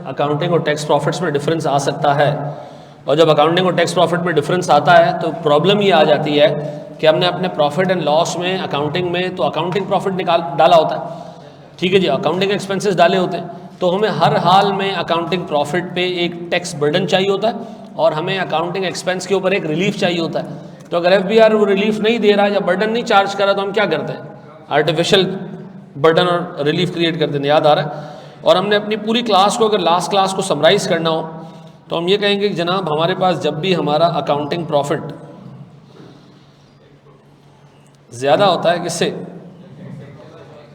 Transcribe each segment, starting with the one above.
Accounting और tax profits में difference आ सकता है, और जब अकाउंटिंग और टैक्स प्रॉफिट में डिफरेंस आता है तो प्रॉब्लम ये आ जाती है कि हमने अपने प्रॉफिट एंड लॉस में अकाउंटिंग में तो अकाउंटिंग प्रॉफिट डाला होता है, ठीक है जी, अकाउंटिंग एक्सपेंसेस डाले होते हैं, तो हमें हर हाल में अकाउंटिंग प्रॉफिट पे एक टैक्स बर्डन चाहिए होता है और हमें अकाउंटिंग एक्सपेंस के ऊपर एक रिलीफ चाहिए होता है। तो अगर FBR वो रिलीफ नहीं दे रहा या बर्डन नहीं चार्ज कर रहा तो हम क्या करते हैं, आर्टिफिशियल बर्डन और रिलीफ क्रिएट कर देते हैं, याद आ रहा है। और हमने अपनी पूरी क्लास को, अगर लास्ट क्लास को समराइज़ करना हो तो हम ये कहेंगे कि जनाब हमारे पास जब भी हमारा अकाउंटिंग प्रॉफिट ज़्यादा होता है किससे,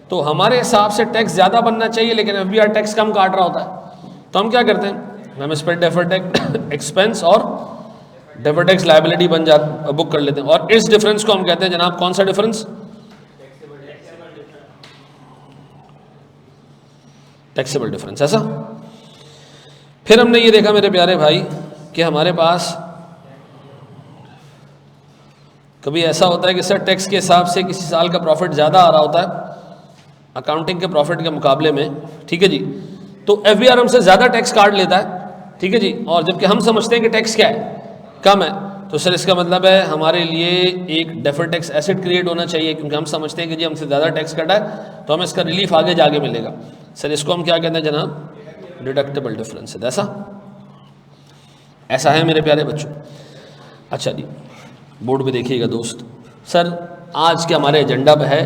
तो हमारे हिसाब से टैक्स ज़्यादा बनना चाहिए लेकिन FBR टैक्स कम काट रहा होता है, तो हम क्या करते हैं, हम इस पर डेफर्ड टैक्स एक्सपेंस और डेफर्ड टैक्स लायबिलिटी बुक कर लेते हैं। और इस डिफरेंस को हम कहते हैं जनाब कौन सा डिफरेंस, टैक्सेबल डिफरेंस, ऐसा। फिर हमने ये देखा मेरे प्यारे भाई कि हमारे पास कभी ऐसा होता है कि सर टैक्स के हिसाब से किसी साल का प्रॉफिट ज़्यादा आ रहा होता है अकाउंटिंग के प्रॉफिट के मुकाबले में, ठीक है जी, तो FBR हमसे ज़्यादा टैक्स काट लेता है, ठीक है जी, और जबकि हम समझते हैं कि टैक्स क्या है, कम है, तो सर इसका मतलब है हमारे लिए एक डेफर्ड टैक्स एसेट क्रिएट होना चाहिए, क्योंकि हम समझते हैं कि जी हमसे ज़्यादा टैक्स कटा है तो हमें इसका रिलीफ आगे जाके मिलेगा। सर इसको हम क्या कहते हैं जनाब, डिडक्टेबल डिफरेंस है, ऐसा है मेरे प्यारे बच्चों। अच्छा जी, बोर्ड पे देखिएगा दोस्त, सर आज के हमारे एजेंडा पे है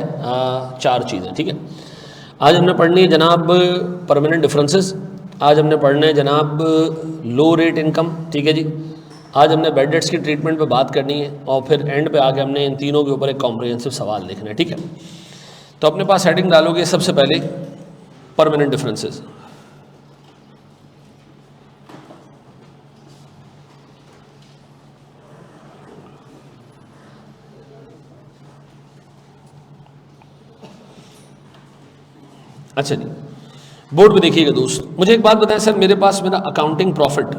4 चीज़ें, ठीक है। आज हमने पढ़नी है जनाब परमानेंट डिफरेंसेस, आज हमने पढ़ना है जनाब लो रेट इनकम, ठीक है जी, आज हमने बैड डेट्स की ट्रीटमेंट पे बात करनी है, और फिर एंड पे आके हमने इन तीनों के ऊपर एक कॉम्प्रिहेंसिव सवाल लिखना है, ठीक है। तो अपने पास हेडिंग डालोगे सबसे पहले परमानेंट डिफरेंसेस, अच्छा जी, बोर्ड पे देखिएगा दोस्त। मुझे एक बात बताएं सर, मेरे पास मेरा अकाउंटिंग प्रॉफिट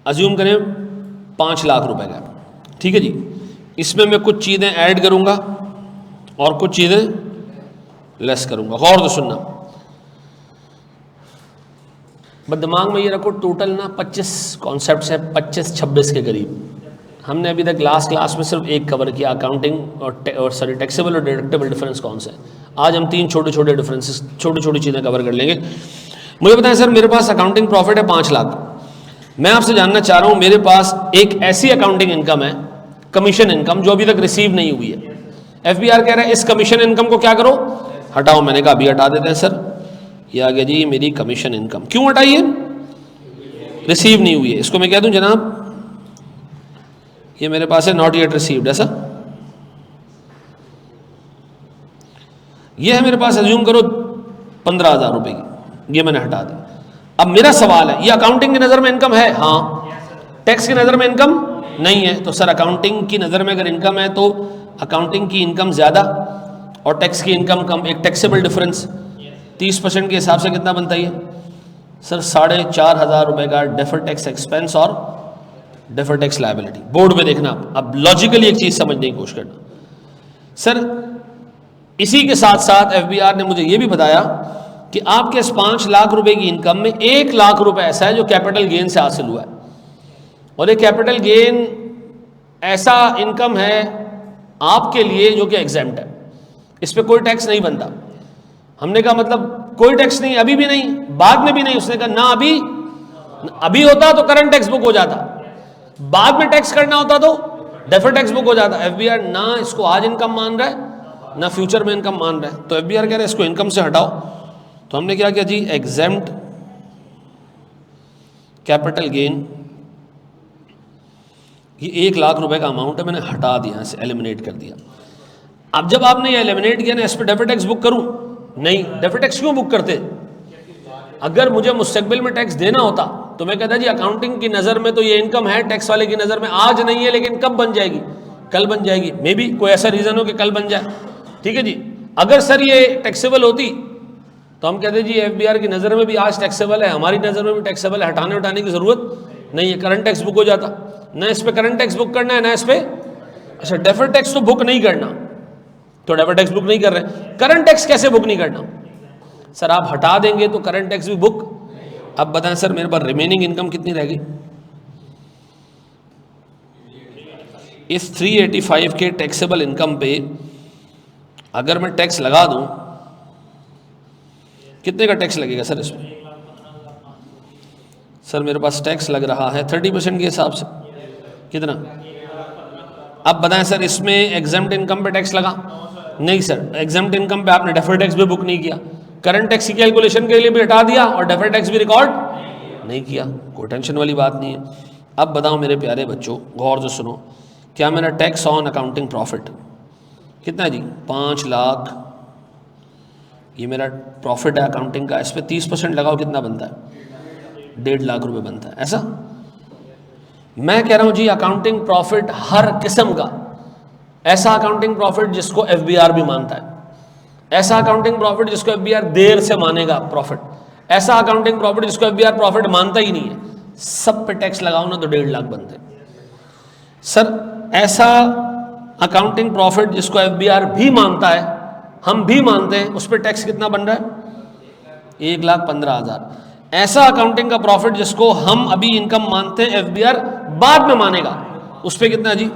अज्यूम करें 5 लाख रुपए का, ठीक है जी, इसमें मैं कुछ चीज़ें ऐड करूंगा और कुछ चीज़ें लेस करूंगा, गौर से सुनना, बस दिमाग में ये रखो टोटल ना 25 कॉन्सेप्ट्स हैं, 25-26 के करीब। हमने अभी तक लास्ट क्लास में सिर्फ एक कवर किया, अकाउंटिंग और सॉरी टैक्सेबल और डिडक्टेबल डिफरेंस कौन सा है। आज हम 3 छोटे छोटे डिफरेंसेस, छोटी छोटी चीज़ें कवर कर लेंगे। मुझे बताएं सर, मेरे पास अकाउंटिंग प्रॉफिट है 5 लाख, मैं आपसे जानना चाह रहा हूँ मेरे पास एक ऐसी अकाउंटिंग इनकम है, कमीशन इनकम, जो अभी तक रिसीव नहीं हुई है। FBR कह रहा है इस कमीशन इनकम को क्या करो, हटाओ। मैंने कहा अभी हटा देते हैं सर। ये आ गया जी मेरी कमीशन इनकम, क्यों हटाइए, रिसीव नहीं हुई है। इसको मैं कह दूं जनाब ये मेरे पास है नॉट येट रिसीव्ड, ऐसा। ये है मेरे पास, अज्यूम करो 15,000 रुपए की, ये मैंने हटा दी। अब मेरा सवाल है, ये अकाउंटिंग की नज़र में इनकम है, हाँ, टैक्स की नज़र में इनकम नहीं है, तो सर अकाउंटिंग की नज़र में अगर इनकम है तो अकाउंटिंग की इनकम ज़्यादा और टैक्स की इनकम कम, एक टैक्सेबल डिफरेंस 30% के हिसाब से कितना बनता है सर, 4,500 रुपये का डेफर्ड टैक्स एक्सपेंस और डेफर्ड टैक्स लायबिलिटी। बोर्ड में देखना, अब लॉजिकली एक चीज़ समझने की कोशिश करना। सर इसी के साथ साथ FBR ने मुझे ये भी बताया कि आपके इस 5 लाख रुपए की इनकम में 1 लाख रुपए ऐसा है जो कैपिटल गेन से हासिल हुआ है, और ये कैपिटल गेन ऐसा इनकम है आपके लिए जो कि एग्जेम्प्ट है, इस पे कोई टैक्स नहीं बनता। हमने कहा मतलब कोई टैक्स नहीं, अभी भी नहीं, बाद में भी नहीं। उसने कहा ना अभी होता तो करंट टैक्स बुक हो जाता, बाद में टैक्स करना होता तो डेफर्ड टैक्स बुक हो जाता। FBR ना इसको आज इनकम मान रहा है ना फ्यूचर में इनकम मान रहा है, तो FBR कह रहा है इसको इनकम से हटाओ। तो हमने क्या किया जी, एग्जेम्प्ट कैपिटल गेन, ये 1 लाख रुपए का अमाउंट है, मैंने हटा दिया, इसे एलिमिनेट कर दिया। अब जब आपने ये एलिमिनेट किया ना, इस पर डेफर्ड टैक्स बुक करूं, नहीं, डेफर्ड टैक्स क्यों बुक करते, अगर मुझे मुस्तकबिल में टैक्स देना होता तो मैं कहता जी अकाउंटिंग की नज़र में तो ये इनकम है, टैक्स वाले की नज़र में आज नहीं है, लेकिन कब बन जाएगी, कल बन जाएगी। मे बी कोई ऐसा रीज़न हो कि कल बन जाए, ठीक है जी। अगर सर ये टैक्सेबल होती तो हम कहते जी FBR की नज़र में भी आज टैक्सेबल है, हमारी नज़र में भी टैक्सेबल है, हटाने उठाने की ज़रूरत नहीं है, करंट टैक्स बुक हो जाता। ना इस पर करंट टैक्स बुक करना है, ना इस पर, अच्छा डेफर्ड टैक्स तो बुक नहीं करना, तो डेफर्ड टैक्स बुक नहीं कर रहे, करंट टैक्स कैसे बुक नहीं करना सर आप हटा देंगे तो करंट टैक्स भी बुक। अब बताएं सर मेरे पास रिमेनिंग इनकम कितनी रह गई? इस 385 के टैक्सेबल इनकम पे अगर मैं टैक्स लगा दूं, कितने का टैक्स लगेगा सर इसमें? सर मेरे पास टैक्स लग रहा है 30% के हिसाब से। कितना? अब बताएं सर इसमें एग्जम्प्ट इनकम पे टैक्स लगा? नहीं सर, एग्जम्प्ट इनकम पे आपने डेफर्ड टैक्स भी बुक नहीं किया, करंट टैक्स की कैलकुलेशन के लिए भी हटा दिया और डेफर्ड टैक्स भी रिकॉर्ड नहीं किया। कोई टेंशन वाली बात नहीं है। अब बताओ मेरे प्यारे बच्चों, गौर से सुनो, क्या मेरा टैक्स ऑन अकाउंटिंग प्रॉफिट कितना है जी? 5 लाख। ये मेरा प्रॉफिट है अकाउंटिंग का, इस पर 30% लगाओ, कितना बनता है? 1.5 लाख रुपए बनता है। ऐसा मैं कह रहा हूं जी, अकाउंटिंग प्रॉफिट हर किस्म का, ऐसा अकाउंटिंग प्रॉफिट जिसको एफबीआर भी मानता है, ऐसा अकाउंटिंग प्रॉफिट जिसको एफबीआर देर से मानेगा प्रॉफिट, ऐसा अकाउंटिंग प्रॉफिट जिसको एफबीआर प्रॉफिट मानता ही नहीं है, सब पे टैक्स लगाओ ना तो 1.5 लाख बनते हैं। सर ऐसा अकाउंटिंग प्रॉफिट जिसको एफबीआर भी मानता है, हम भी मानते हैं, उस पर टैक्स कितना बन रहा है? 1,15,000। ऐसा अकाउंटिंग का प्रॉफिट जिसको हम अभी इनकम मानते हैं, एफबीआर बाद में मानेगा, उस पर कितना है जी?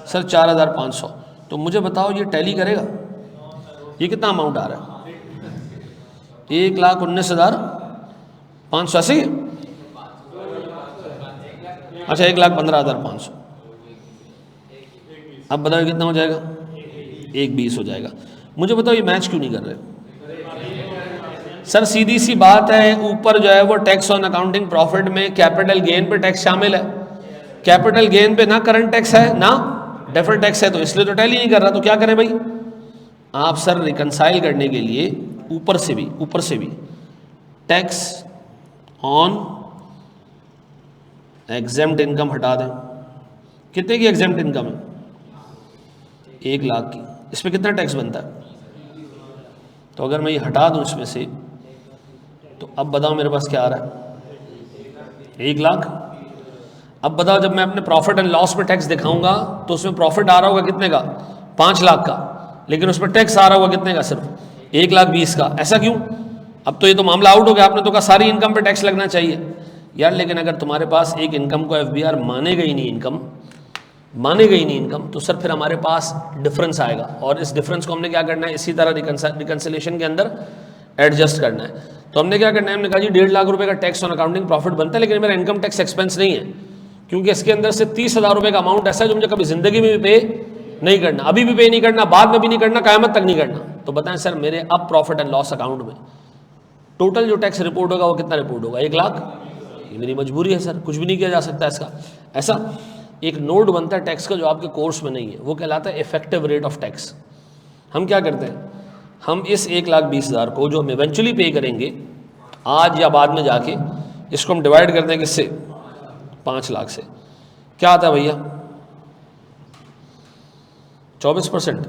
सर 4,500। तो मुझे बताओ ये टैली करेगा? ये कितना अमाउंट आ रहा है? 1,19,580। अच्छा 1,15,500। अब बताओ कितना हो जाएगा? 1,20 हो जाएगा। मुझे बताओ ये मैच क्यों नहीं कर रहे? सर सीधी सी बात है, ऊपर जो है वो टैक्स ऑन अकाउंटिंग प्रॉफिट में कैपिटल गेन पे टैक्स शामिल है, कैपिटल गेन पे ना करंट टैक्स है ना डेफर्ड टैक्स है, तो इसलिए तो टैली नहीं कर रहा। तो क्या करें भाई? आप सर रिकंसाइल करने के लिए ऊपर से भी टैक्स ऑन एग्जेम्प्ट इनकम हटा दें। कितने की एग्जेम्प्ट इनकम है? 1 लाख की। इस पर कितना टैक्स बनता है? तो अगर मैं ये हटा दूं इसमें से, तो अब बताओ मेरे पास क्या आ रहा है? 1 लाख। अब बताओ जब मैं अपने प्रॉफिट एंड लॉस में टैक्स दिखाऊंगा तो उसमें प्रॉफिट आ रहा होगा कितने का? 5 लाख का, लेकिन उसमें टैक्स आ रहा होगा कितने का? सिर्फ 1,20,000 का। ऐसा क्यों? अब तो ये तो मामला आउट हो गया, आपने तो कहा सारी इनकम पे टैक्स लगना चाहिए यार। लेकिन अगर तुम्हारे पास एक इनकम को एफबीआर मानेगा ही नहीं इनकम, तो सर फिर हमारे पास डिफरेंस आएगा, और इस डिफरेंस को हमने क्या करना है? इसी तरह रिकंसिलेशन के अंदर एडजस्ट करना है। तो हमने क्या करना है? हमने कहा जी 1.5 लाख रुपए का टैक्स ऑन अकाउंटिंग प्रॉफिट बनता है, लेकिन मेरा इनकम टैक्स एक्सपेंस नहीं है, क्योंकि इसके अंदर से 30,000 रुपये का अमाउंट ऐसा है जो मुझे कभी जिंदगी में भी पे नहीं करना, अभी भी पे नहीं करना, बाद में भी नहीं करना, क़यामत तक नहीं करना। तो बताएं सर मेरे अब प्रॉफिट एंड लॉस अकाउंट में टोटल जो टैक्स रिपोर्ट होगा वो कितना रिपोर्ट होगा? 1 लाख। ये मेरी मजबूरी है सर, कुछ भी नहीं किया जा सकता इसका। ऐसा एक नोट बनता है टैक्स का जो आपके कोर्स में नहीं है, वो कहलाता है इफेक्टिव रेट ऑफ टैक्स। हम क्या करते हैं? हम इस 1,20,000 को जो हम इवेंचुअली पे करेंगे आज या बाद में जाके, इसको हम डिवाइड करते हैं किससे? 5 लाख से। क्या आता है भैया? 24%।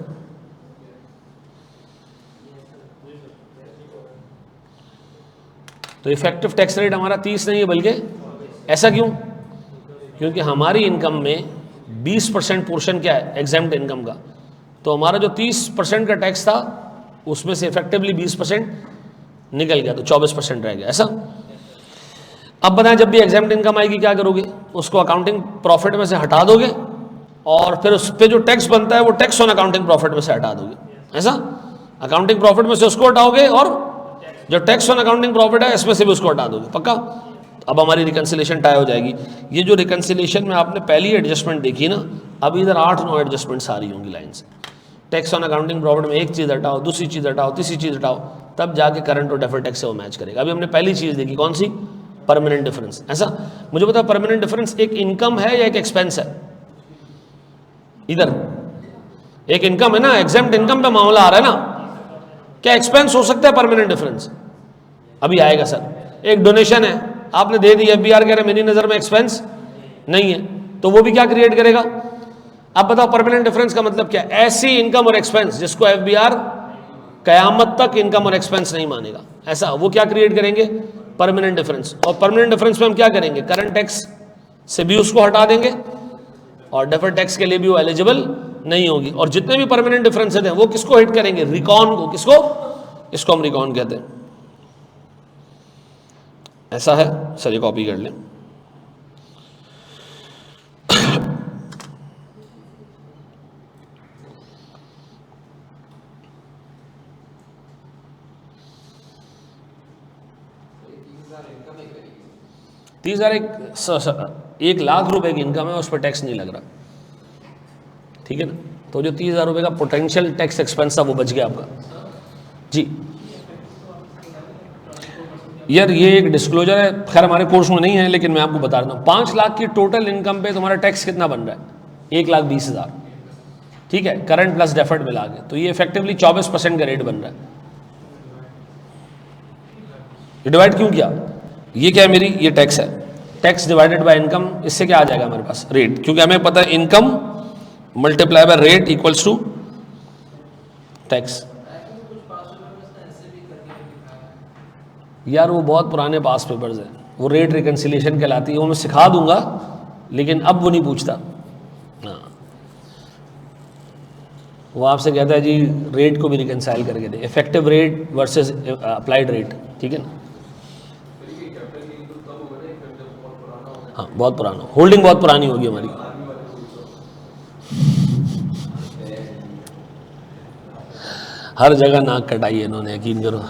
तो इफेक्टिव टैक्स रेट हमारा 30 नहीं है, बल्कि ऐसा क्यों? क्योंकि हमारी इनकम में 20% पोर्शन क्या है? एग्जेम्प्ट इनकम का। तो हमारा जो 30% का टैक्स था उसमें से इफेक्टिवली 20% निकल गया, तो 24% रह गया। ऐसा अब बताएं जब भी एग्जेम्प्ट इनकम आएगी क्या करोगे? उसको अकाउंटिंग प्रॉफिट में से हटा दोगे, और फिर उस पर जो टैक्स बनता है वो टैक्स ऑन अकाउंटिंग प्रॉफिट में से हटा दोगे। ऐसा अकाउंटिंग प्रॉफिट में से उसको हटाओगे, और जो टैक्स ऑन अकाउंटिंग प्रॉफिट है इसमें से भी उसको हटा दोगे। पक्का? अब हमारी रिकंसिलेशन टाई हो जाएगी। ये जो रिकंसिलेशन में आपने पहली एडजस्टमेंट देखी ना, अब इधर 8-9 एडजस्टमेंट्स आ रही होंगी लाइन से। टैक्स ऑन अकाउंटिंग प्रॉफिट में एक चीज़ हटाओ, दूसरी चीज़ हटाओ, तीसरी चीज़ हटाओ, तब जाके करंट और डेफर्ड टैक्स से वो मैच करेगा। अभी हमने पहली चीज़ देखी, कौन सी? Permanent difference. ऐसा मुझे बताओ परमानेंट डिफरेंस एक इनकम है या एक एक्सपेंस है? इधर एक इनकम है ना, एग्जेम्प्ट इनकम पे मामला आ रहा है ना, क्या एक्सपेंस हो सकता है परमानेंट डिफरेंस? अभी आएगा सर। एक डोनेशन है आपने दे दी, एफबीआर कह रहे मेरी नज़र में एक्सपेंस नहीं है, तो वो भी क्या क्रिएट करेगा? अब बताओ परमानेंट डिफरेंस का मतलब क्या? ऐसी इनकम और एक्सपेंस जिसको एफबीआर कयामत तक इनकम और एक्सपेंस नहीं मानेगा, ऐसा वो क्या क्रिएट करेंगे? Permanent difference. और परमानेंट डिफरेंस में हम क्या करेंगे? करंट टैक्स से भी उसको हटा देंगे, और डेफर्ड टैक्स के लिए भी वो एलिजिबल नहीं होगी। और जितने भी परमानेंट डिफरेंसेज हैं वो किसको हिट करेंगे? रिकॉन को। किसको? इसको हम रिकॉन कहते हैं। ऐसा है सर, ये कॉपी कर लें। तीस हजार एक लाख रुपए की इनकम है, उस पर टैक्स नहीं लग रहा, ठीक है ना। तो जो 30,000 रुपये का पोटेंशियल टैक्स एक्सपेंस था वो बच गया आपका जी। यार ये एक डिस्क्लोजर है, खैर हमारे कोर्स में नहीं है, लेकिन मैं आपको बता रहा हूँ। 5 लाख की टोटल इनकम पे तुम्हारा टैक्स कितना बन रहा है? 1,20,000, ठीक है, करंट प्लस डेफर्ड मिला के, तो ये इफेक्टिवली 24% का रेट बन रहा है। ये डिवाइड क्यों किया? ये क्या है मेरी, ये टैक्स है, टैक्स डिवाइडेड बाय इनकम, इससे क्या आ जाएगा हमारे पास? रेट, क्योंकि हमें पता है income multiply by rate equals to tax. यार वो बहुत पुराने पास पेपर्स हैं, वो रेट रिकन्सिलिएशन कहलाती है, वो मैं सिखा दूंगा, लेकिन अब वो नहीं पूछता। हाँ, वो आपसे कहता है जी रेट को भी रिकन्साइल करके दे, effective rate versus applied rate, ठीक है ना। हाँ बहुत पुराना, होल्डिंग बहुत पुरानी होगी हमारी। हर जगह नाक कटाई है इन्होंने, यकीन करो।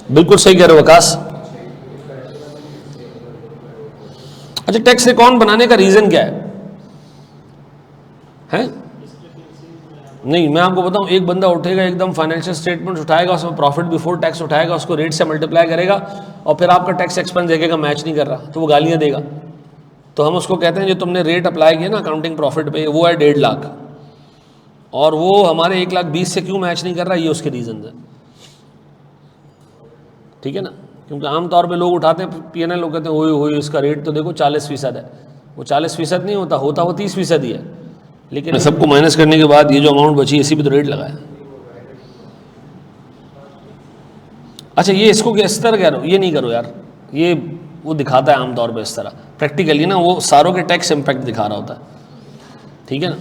बिल्कुल सही कह रहे हो विकास। अच्छा, टैक्स रिकॉर्ड बनाने का रीजन क्या है? नहीं, मैं आपको बताऊं, एक बंदा उठेगा एकदम फाइनेंशियल स्टेटमेंट उठाएगा, उसमें प्रॉफिट बिफोर टैक्स उठाएगा, उसको रेट से मल्टीप्लाई करेगा और फिर आपका टैक्स एक्सपेंस देखेगा मैच नहीं कर रहा, तो वो गालियां देगा। तो हम उसको कहते हैं जो तुमने रेट अप्लाई किया ना अकाउंटिंग प्रॉफिट पे, वो है 1.5 लाख, और वो हमारे 1,20,000 से क्यों मैच नहीं कर रहा, ये उसके रीजन है, ठीक है ना। क्योंकि आमतौर पे लोग उठाते हैं PNL, लोग कहते हैं ओए इसका रेट तो देखो 40% है, वो 40% नहीं होता, वो 30% ही है, लेकिन सबको माइनस करने के बाद ये जो अमाउंट बची इसी पे तो रेट लगाया। अच्छा, ये इसको इस तरह कह रहे हो, ये नहीं करो यार, ये वो दिखाता है आमतौर पे इस तरह, प्रैक्टिकली ना वो सारों के टैक्स इम्पैक्ट दिखा रहा होता है, ठीक है ना।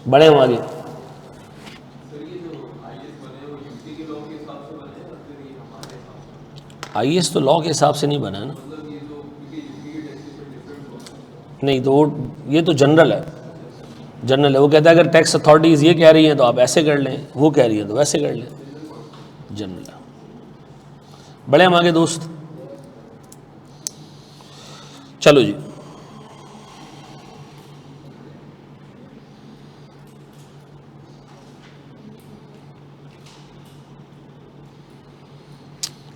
बड़े हम आगे, IAS तो लॉ के हिसाब से नहीं बना है ना, नहीं तो वो ये तो जनरल है, जनरल है। वो कहता है अगर टैक्स अथॉरिटीज़ ये कह रही हैं तो आप ऐसे कर लें, वो कह रही है तो वैसे कर लें, जनरल है। बड़े हम आगे दोस्त, चलो जी।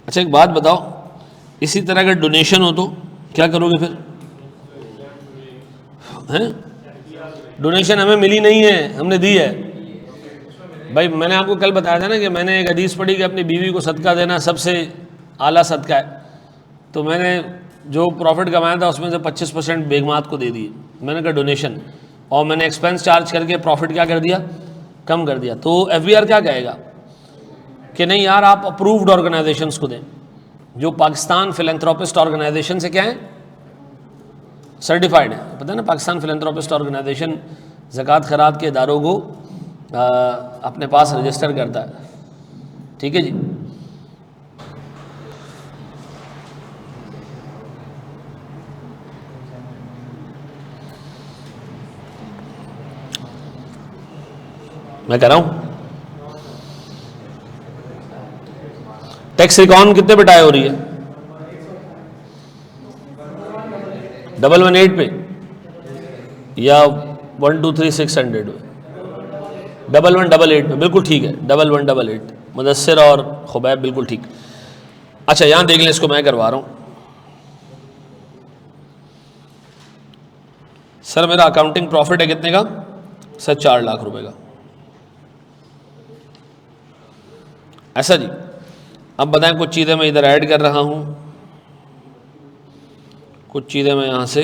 अच्छा एक बात बताओ, इसी तरह का डोनेशन हो तो क्या करोगे फिर? हैं? डोनेशन हमें मिली नहीं है, हमने दी है। भाई मैंने आपको कल बताया था ना कि मैंने एक हदीस पढ़ी कि अपनी बीवी को सदका देना सबसे आला सदका है, तो मैंने जो प्रॉफिट कमाया था उसमें से 25% बेगमात को दे दिए, मैंने कहा डोनेशन, और मैंने एक्सपेंस चार्ज करके प्रॉफिट क्या कर दिया, कम कर दिया। तो FBR क्या कहेगा कि नहीं यार आप अप्रूव्ड ऑर्गेनाइजेशंस को दें, जो पाकिस्तान फिलैंथ्रोपिस्ट ऑर्गेनाइजेशन से क्या है, सर्टिफाइड है। पता है ना, पाकिस्तान फिलैंथ्रोपिस्ट ऑर्गेनाइजेशन ज़कात खैरात के इदारों को अपने पास रजिस्टर करता है, ठीक है जी। मैं कह रहा हूँ टैक्स रिकॉर्ड कितने पे टाई हो रही है? 118 पे या 123,600 पे? 1188 पे, बिल्कुल ठीक है, 1188 मुदस्सिर और खुबैब, बिल्कुल ठीक। अच्छा यहाँ देख लें, इसको मैं करवा रहा हूँ। सर मेरा अकाउंटिंग प्रॉफिट है कितने का? सर 4 लाख रुपए का। ऐसा जी, अब बताएं, कुछ चीज़ें मैं इधर ऐड कर रहा हूँ, कुछ चीज़ें मैं यहाँ से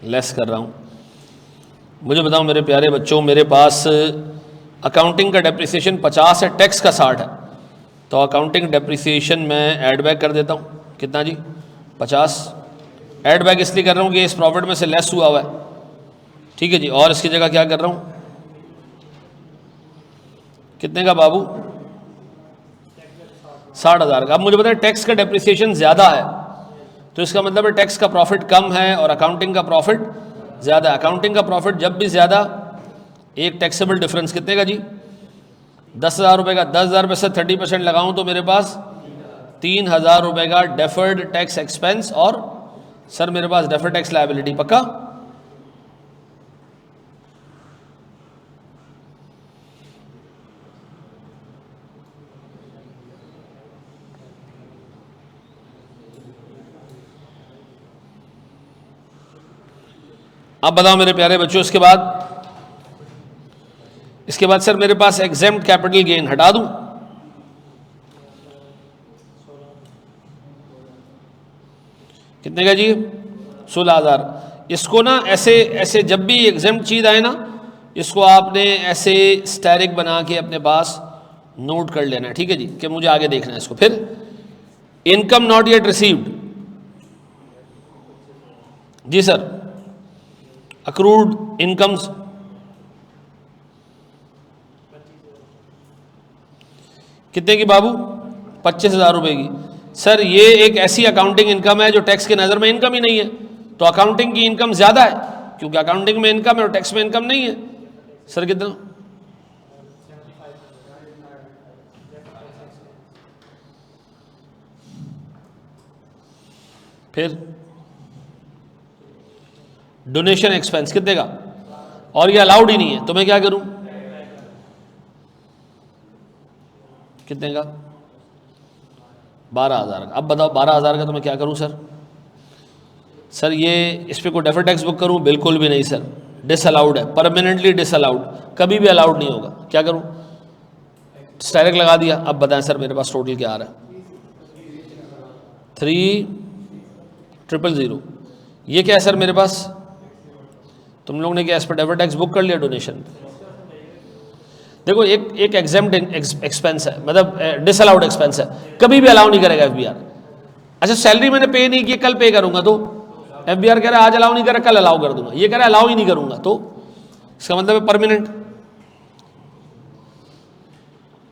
लेस कर रहा हूँ। मुझे बताओ मेरे प्यारे बच्चों, मेरे पास अकाउंटिंग का डेप्रिसिएशन 50 है, टैक्स का 60 है, तो अकाउंटिंग डेप्रिसिएशन में ऐड बैक कर देता हूँ, कितना जी 50। ऐड बैक इसलिए कर रहा हूँ कि इस प्रॉफिट में से लेस हुआ है, ठीक है जी। और इसकी जगह क्या कर रहा हूँ, कितने का बाबू 60,000 का। अब मुझे पता है टैक्स का डेप्रिसिएशन ज़्यादा है, तो इसका मतलब है टैक्स का प्रॉफिट कम है और अकाउंटिंग का प्रॉफिट ज़्यादा है। अकाउंटिंग का प्रॉफिट जब भी ज़्यादा, एक टैक्सेबल डिफरेंस कितने का जी 10,000 रुपये का, 10,000 में से 30% लगाऊं तो मेरे पास 3,000 रुपये का डेफर्ड टैक्स एक्सपेंस, और सर मेरे पास डेफर्ड टैक्स लायबिलिटी पक्का। अब बताओ मेरे प्यारे बच्चों, इसके बाद सर मेरे पास एग्जेम्प्ट कैपिटल गेन हटा दूं, कितने का जी 16,000। इसको ना ऐसे जब भी एग्जेम्प्ट चीज आए ना, इसको आपने ऐसे स्टैरिक बना के अपने पास नोट कर लेना है, ठीक है जी, कि मुझे आगे देखना है इसको। फिर इनकम नॉट येट रिसीव्ड, जी सर अक्रूड इनकम्स, कितने की बाबू 25,000 रुपए की। सर ये एक ऐसी अकाउंटिंग इनकम है जो टैक्स के नज़र में इनकम ही नहीं है, तो अकाउंटिंग की इनकम ज़्यादा है क्योंकि अकाउंटिंग में इनकम है और टैक्स में इनकम नहीं है। सर कितना, फिर डोनेशन एक्सपेंस कितने का, और ये अलाउड ही नहीं है, तो मैं क्या करूं, कितने का 12,000 का। अब बताओ 12,000 का तो मैं क्या करूं सर, सर ये इस पर कोई डेफर टैक्स बुक करूं, बिल्कुल भी नहीं सर, डिसअलाउड है, परमानेंटली डिसअलाउड, कभी भी अलाउड नहीं होगा। क्या करूं, डायरेक्ट लगा दिया। अब बताएं सर मेरे पास टोटल क्या आ रहा है 3,000,000। ये क्या है सर मेरे पास, तुम लोग ने क्या इस पर डेफर टैक्स बुक कर लिया डोनेशन। देखो एक एग्जेम्प्ट एक्सपेंस है, मतलब डिसअलाउड एक्सपेंस है, कभी भी अलाउ नहीं करेगा एफबीआर। अच्छा सैलरी मैंने पे नहीं की, कल पे करूंगा, तो एफबीआर कह रहा है आज अलाउ नहीं कर रहा, कल अलाउ कर दूंगा। ये कह रहा है अलाउ ही नहीं करूंगा, तो इसका मतलब है परमानेंट।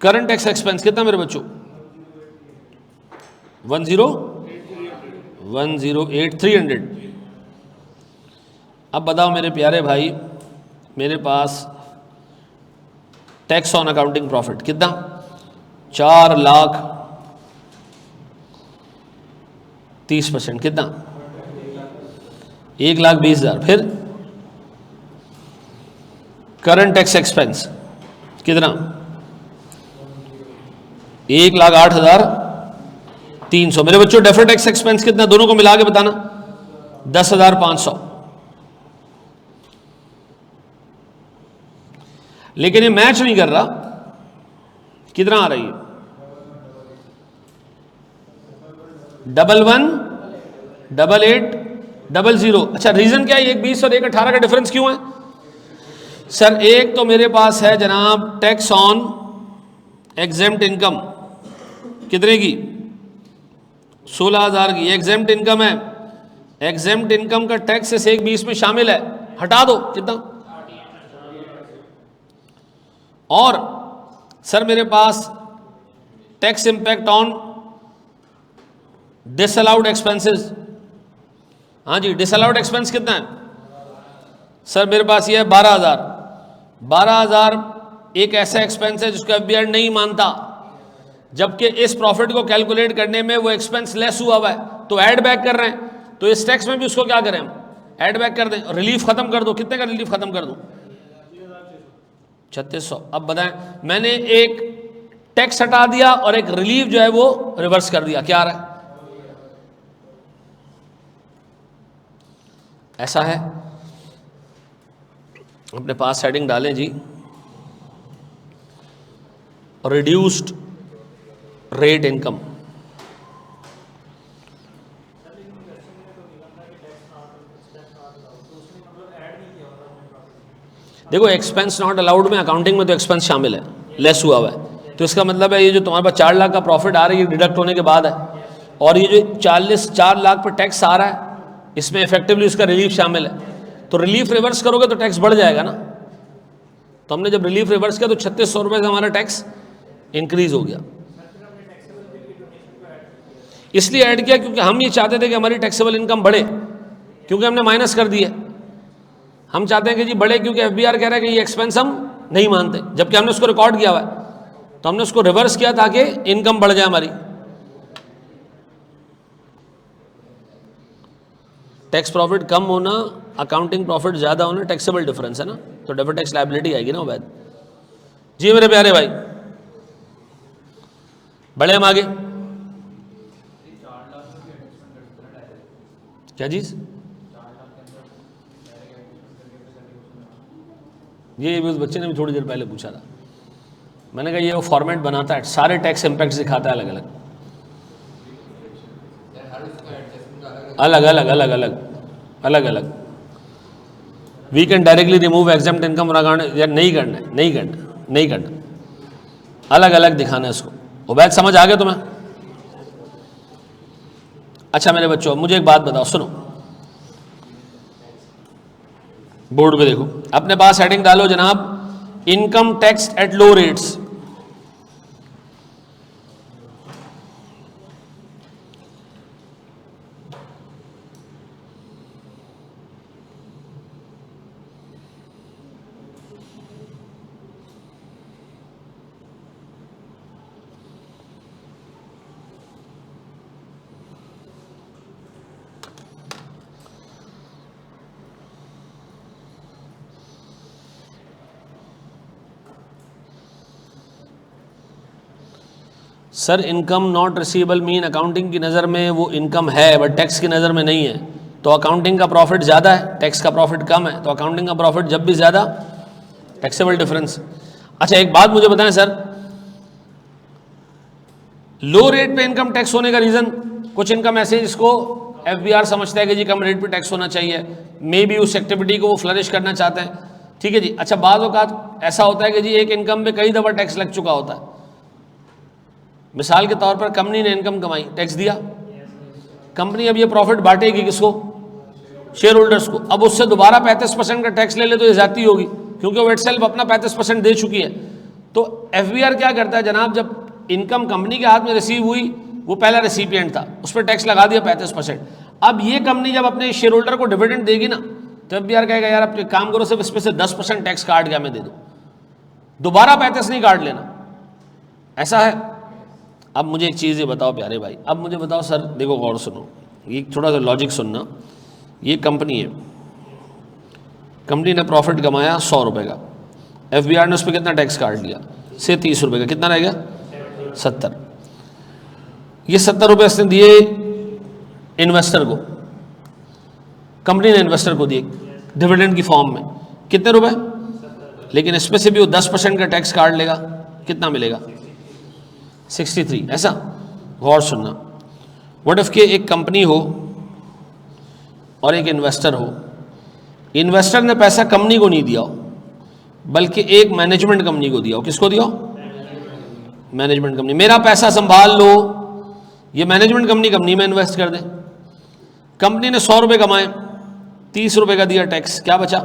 करंट टैक्स एक्सपेंस कितना मेरे बच्चों 10,108,300। अब बताओ मेरे प्यारे भाई, मेरे पास टैक्स ऑन अकाउंटिंग प्रॉफिट कितना 4,30%, कितना 1,20,000। फिर करंट टैक्स एक्सपेंस कितना 1,08,300। मेरे बच्चों डेफर्ड टैक्स एक्सपेंस कितना, दोनों को मिला के बताना 10,500। लेकिन ये मैच नहीं कर रहा, कितना आ रही है 11,8,00। अच्छा रीजन क्या है, एक 20 और एक 18 का डिफरेंस क्यों है सर? एक तो मेरे पास है जनाब टैक्स ऑन एग्जेम्प्ट इनकम, कितने की 16,000 की एग्जेम्प्ट इनकम है। एग्जेम्प्ट इनकम का टैक्स से एक 20 में शामिल है, हटा दो, कितना। और सर मेरे पास tax impact on disallowed expenses, हाँ जी डिसअलाउड एक्सपेंस कितना है सर मेरे पास ये है 12,000। 12,000 एक ऐसा एक्सपेंस है जिसको एफबीआर नहीं मानता, जबकि इस प्रॉफिट को कैलकुलेट करने में वो एक्सपेंस लेस हुआ है, तो ऐड बैक कर रहे हैं, तो इस टैक्स में भी उसको क्या करें हम ऐड बैक कर दें, रिलीफ खत्म कर दो। कितने का रिलीफ खत्म कर दूं 3,600। अब बताएं, मैंने एक टैक्स हटा दिया और एक रिलीफ जो है वो रिवर्स कर दिया, क्या आ रहा है ऐसा है। अपने पास हेडिंग डालें जी, रिड्यूस्ड रेट इनकम। देखो एक्सपेंस नॉट अलाउड में अकाउंटिंग में तो एक्सपेंस शामिल है, लेस हुआ है, तो इसका मतलब है ये जो तुम्हारे पास 4 लाख का प्रॉफिट आ रहा है ये डिडक्ट होने के बाद है, और ये जो 4 लाख पर टैक्स आ रहा है इसमें इफेक्टिवली उसका रिलीफ शामिल है। तो रिलीफ रिवर्स करोगे तो टैक्स बढ़ जाएगा ना। तो हमने जब रिलीफ रिवर्स किया तो 3600 रुपये से हमारा टैक्स इंक्रीज हो गया। इसलिए ऐड किया क्योंकि हम ये चाहते थे कि हमारी टैक्सेबल इनकम बढ़े, क्योंकि हमने माइनस कर दिया। हम चाहते हैं कि जी बढ़े क्योंकि एफबीआर कह रहा है कि ये एक्सपेंस हम नहीं मानते, जबकि हमने उसको रिकॉर्ड किया हुआ है। तो हमने उसको रिवर्स किया ताकि इनकम बढ़ जाए हमारी। टैक्स प्रॉफिट कम होना, अकाउंटिंग प्रॉफिट ज़्यादा होना, टैक्सेबल डिफरेंस है ना, तो डेफिनेट टैक्स लायबिलिटी आएगी ना वैध। जी मेरे प्यारे भाई, बढ़े हम आगे। क्या चीज़? ये उस बच्चे ने भी थोड़ी देर पहले पूछा था। मैंने कहा ये वो फॉर्मेट बनाता है, सारे टैक्स इम्पैक्ट दिखाता है अलग अलग अलग अलग अलग अलग अलग अलग। We can directly remove exempt income account, यार नहीं करना है, नहीं करना, नहीं करना, अलग अलग दिखाना है इसको। उबैद समझ आ गया तुम्हें? अच्छा मेरे बच्चों मुझे एक बात बताओ, सुनो, बोर्ड पे देखो, अपने पास हेडिंग डालो जनाब, income tax at low rates. Sir income not receivable mean accounting की नज़र में वो इनकम है बट टैक्स की नज़र में नहीं है, तो अकाउंटिंग का प्रॉफिट ज़्यादा है, टैक्स का प्रॉफिट कम है, तो अकाउंटिंग का प्रॉफिट जब भी ज़्यादा टैक्सेबल डिफरेंस। अच्छा एक बात मुझे बताएं सर, लो रेट पे इनकम टैक्स होने का रीज़न, कुछ इनकम ऐसे जिसको एफबीआर समझता है कि जी कम रेट पे टैक्स होना चाहिए, मे बी उस एक्टिविटी को वो फ्लरिश करना चाहते हैं, ठीक है जी। अच्छा बाज़ औक़ात ऐसा होता है कि जी एक इनकम पे कई दफ़ा टैक्स लग चुका होता है। मिसाल के तौर पर कंपनी ने इनकम कमाई, टैक्स दिया, कंपनी अब ये प्रॉफिट बांटेगी किसको? शेयर होल्डर्स को। अब उससे दोबारा 35% का टैक्स ले ले तो ये ज़्यादती होगी, क्योंकि वो इटसेल्फ अपना 35% दे चुकी है। तो एफबीआर क्या करता है जनाब, जब इनकम कंपनी के हाथ में रिसीव हुई, वो पहला रेसिपिएंट था, उस पर टैक्स लगा दिया 35%। अब ये कंपनी जब अपने शेयर होल्डर को डिविडेंड देगी ना, तो एफबीआर कहेगा यार आप काम करो, सिर्फ इसमें से 10% टैक्स काट गया मैं दे दूँ, दोबारा 35 नहीं काट लेना, ऐसा है। अब मुझे एक चीज़ ये बताओ प्यारे भाई, अब मुझे बताओ सर, देखो गौर सुनो, ये थोड़ा सा लॉजिक सुनना। ये कंपनी है, कंपनी ने प्रॉफिट कमाया 100 रुपये का, एफबीआर ने उस पर कितना टैक्स काट लिया? से 30 रुपये का, कितना रह गया? 70। ये 70 रुपये इसने दिए इन्वेस्टर को, कंपनी ने इन्वेस्टर को दिए डिविडेंड की फॉर्म में, कितने रुपए? लेकिन इसमें से भी वो 10% का टैक्स काट लेगा, कितना मिलेगा? 63। ऐसा गौर सुनना, व्हाट इफ के एक कंपनी हो और एक इन्वेस्टर हो, इन्वेस्टर ने पैसा कंपनी को नहीं दिया हो, बल्कि एक मैनेजमेंट कंपनी को दिया हो। किसको दिया? Management company. मेरा पैसा संभाल लो, ये मैनेजमेंट कंपनी में इन्वेस्ट कर दे। कंपनी ने 100 रुपये कमाए, 30 रुपये का दिया टैक्स, क्या बचा?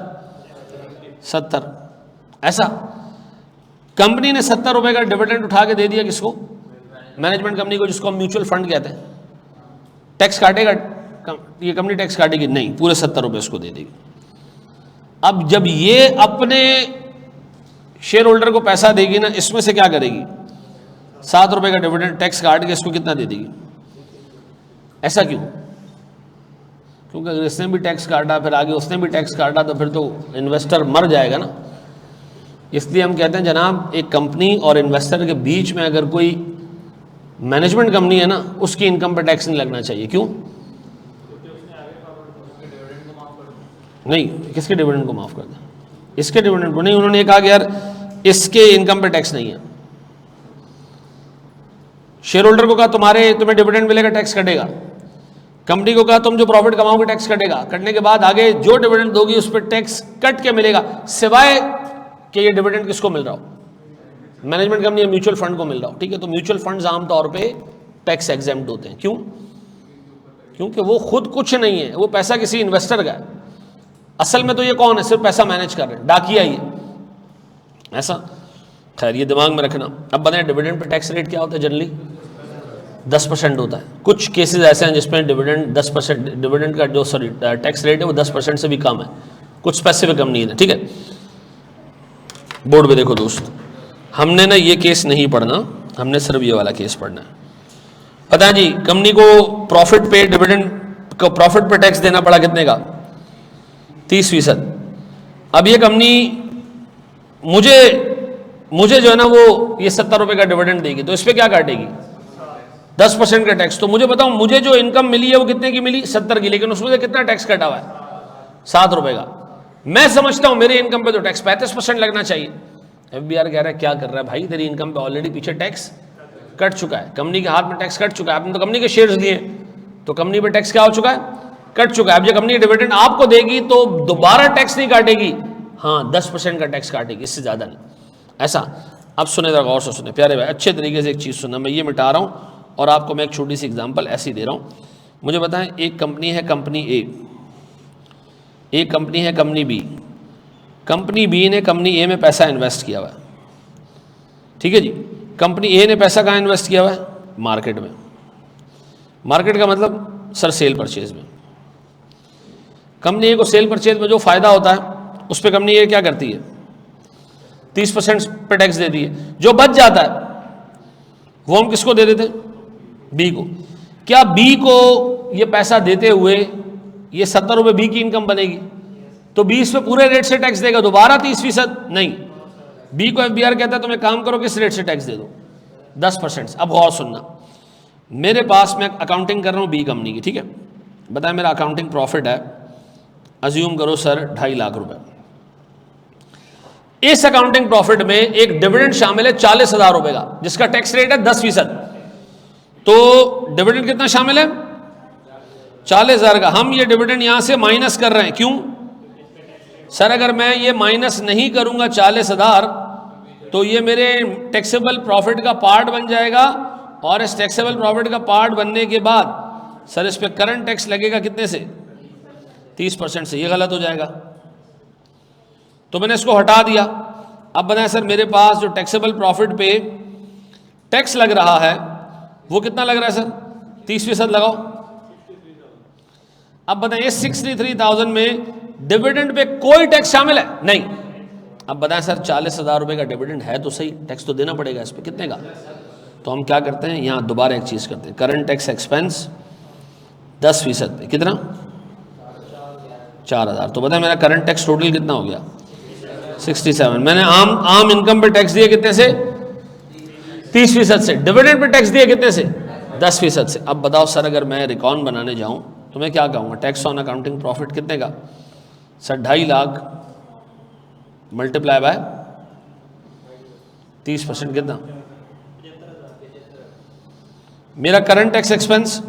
70। ऐसा कंपनी ने 70 रुपये का डिविडेंड उठा के दे दिया किसको? मैनेजमेंट कंपनी को, जिसको हम म्यूचुअल फंड कहते हैं। टैक्स काटेगा ये कंपनी? टैक्स काटेगी नहीं, पूरे 70 रुपये उसको दे देगी। अब जब ये अपने शेयर होल्डर को पैसा देगी ना, इसमें से क्या करेगी? 7 रुपये का डिविडेंड टैक्स काट के इसको कितना दे देगी? ऐसा क्यों? क्योंकि अगर इसने भी टैक्स काटा, फिर आगे उसने भी टैक्स काटा, तो फिर तो इन्वेस्टर मर जाएगा ना। इसलिए हम कहते हैं जनाब, एक कंपनी और इन्वेस्टर के बीच में अगर कोई मैनेजमेंट कंपनी है ना, उसकी इनकम पर टैक्स नहीं लगना चाहिए। क्यों? नहीं, किसके डिविडेंड को माफ़ कर दें? इसके डिविडेंड को नहीं। उन्होंने कहा कि यार इसके इनकम पे टैक्स नहीं है। शेयर होल्डर को कहा तुम्हें डिविडेंड मिलेगा, टैक्स कटेगा। कंपनी को कहा तुम जो प्रॉफिट कमाओगे टैक्स कटेगा। कटने के बाद आगे जो डिविडेंड दोगी उस पर टैक्स कट के मिलेगा, सिवाय कि ये डिविडेंड किसको मिल रहा हो? मैनेजमेंट कंपनी या म्यूचुअल फंड को मिल रहा हो, ठीक है, तो म्यूचुअल फंड्स आमतौर पे टैक्स एग्जेम्प्ट होते हैं। क्यों? क्योंकि वो खुद कुछ नहीं है, वो पैसा किसी इन्वेस्टर का है। असल में तो ये कौन है, सिर्फ पैसा मैनेज कर रहे हैं, डाकिया ही है ऐसा। खैर ये दिमाग में रखना। अब बताएं डिविडेंड पे टैक्स रेट क्या होता है? जनरली 10% होता है। कुछ केसेस ऐसे हैं जिसमें डिविडेंड 10%, डिविडेंड का जो टैक्स रेट है वो 10% से भी कम है, कुछ स्पेसिफिक कंपनी है, ठीक है। बोर्ड पे देखो दोस्त, हमने ना ये केस नहीं पढ़ना, हमने सिर्फ ये वाला केस पढ़ना है। पता है जी, कंपनी को प्रॉफिट पे डिविडेंड को प्रॉफिट पे टैक्स देना पड़ा कितने का? 30%। अब ये कंपनी मुझे जो है ना वो ये 70 रुपये का डिविडेंड देगी, तो इस पर क्या काटेगी? 10% का टैक्स। तो मुझे बताओ, मुझे जो इनकम मिली है वो कितने की मिली? 70 की, लेकिन उसमें से कितना टैक्स कटा हुआ है? 7 रुपये का। मैं समझता हूं मेरे इनकम पे तो टैक्स 35% लगना चाहिए। FBR कह रहा है क्या कर रहा है भाई, तेरी इनकम पे ऑलरेडी पीछे टैक्स कट चुका है, कंपनी के हाथ में टैक्स कट चुका है, आपने तो कंपनी के शेयर्स लिए, तो कंपनी पे टैक्स क्या हो चुका है? कट चुका है। अब ये कंपनी डिविडेंड आपको देगी तो दोबारा टैक्स नहीं काटेगी, हाँ 10% का टैक्स काटेगी, इससे ज्यादा नहीं। ऐसा। अब सुने जरा गौर से सुने प्यारे भाई, अच्छे तरीके से एक चीज़ सुनना, मैं ये मिटा रहा हूँ और आपको मैं एक छोटी सी एग्जांपल ऐसी दे रहा हूँ। मुझे बताएं, एक कंपनी है कंपनी ए, एक कंपनी है कंपनी बी। कंपनी बी ने कंपनी ए में पैसा इन्वेस्ट किया हुआ है, ठीक है जी। कंपनी ए ने पैसा कहाँ इन्वेस्ट किया हुआ है? मार्केट में। मार्केट का मतलब सर सेल परचेज में। कंपनी ए को सेल परचेज में जो फायदा होता है उस पर कंपनी ए क्या करती है? 30% पे टैक्स देती है। जो बच जाता है वो हम किसको दे देते हैं? बी को। क्या बी को ये पैसा देते हुए ये 70 रुपये बी की इनकम बनेगी? तो 20 पे पूरे रेट से टैक्स देगा, दोबारा 30% नहीं। बी को FBR कहता है तुम एक काम करो, किस रेट से टैक्स दे दो? 10%। अब गौर सुनना, मेरे पास मैं अकाउंटिंग कर रहा हूँ बी कंपनी की, ठीक है। बताएं मेरा अकाउंटिंग प्रॉफिट है, अज्यूम करो सर 2.5 लाख रुपए। इस अकाउंटिंग प्रॉफिट में एक डिविडेंड शामिल है 40,000 रुपए का, जिसका टैक्स रेट है 10%। तो डिविडेंड कितना शामिल है? 40,000 का। हम ये डिविडेंड यहां से माइनस कर रहे हैं, क्यों सर? अगर मैं ये माइनस नहीं करूंगा 40,000 तो ये मेरे टैक्सेबल प्रॉफिट का पार्ट बन जाएगा, और इस टैक्सेबल प्रॉफिट का पार्ट बनने के बाद सर इस पे करंट टैक्स लगेगा कितने से? 30% से। ये गलत हो जाएगा, तो मैंने इसको हटा दिया। अब बताएं सर, मेरे पास जो टैक्सेबल प्रॉफिट पे टैक्स लग रहा है वो कितना लग रहा है सर? 30% लगाओ। अब बताएं इस 63,000 में डिविडेंड पे कोई टैक्स शामिल है? नहीं। अब बताएं सर 40,000 रुपए का डिविडेंड है तो सही, टैक्स तो देना पड़ेगा इस पे, कितने का? तो हम क्या करते हैं, यहां दोबारा एक चीज करते हैं, करंट टैक्स एक्सपेंस 10% पे कितना? 4,000। तो बताएं मेरा करंट टैक्स टोटल कितना हो गया? 67। मैंने आम इनकम पे टैक्स दिए कितने से? 30% से। डिविडेंड पे टैक्स दिए कितने से? 10% से। अब बताओ सर, अगर मैं रिकॉर्ड बनाने जाऊं तो मैं क्या कहूँगा? टैक्स ऑन अकाउंटिंग प्रॉफिट कितने का? सर 2.5 लाख मल्टीप्लाई बाय 30% कितना? मेरा करंट टैक्स एक्सपेंस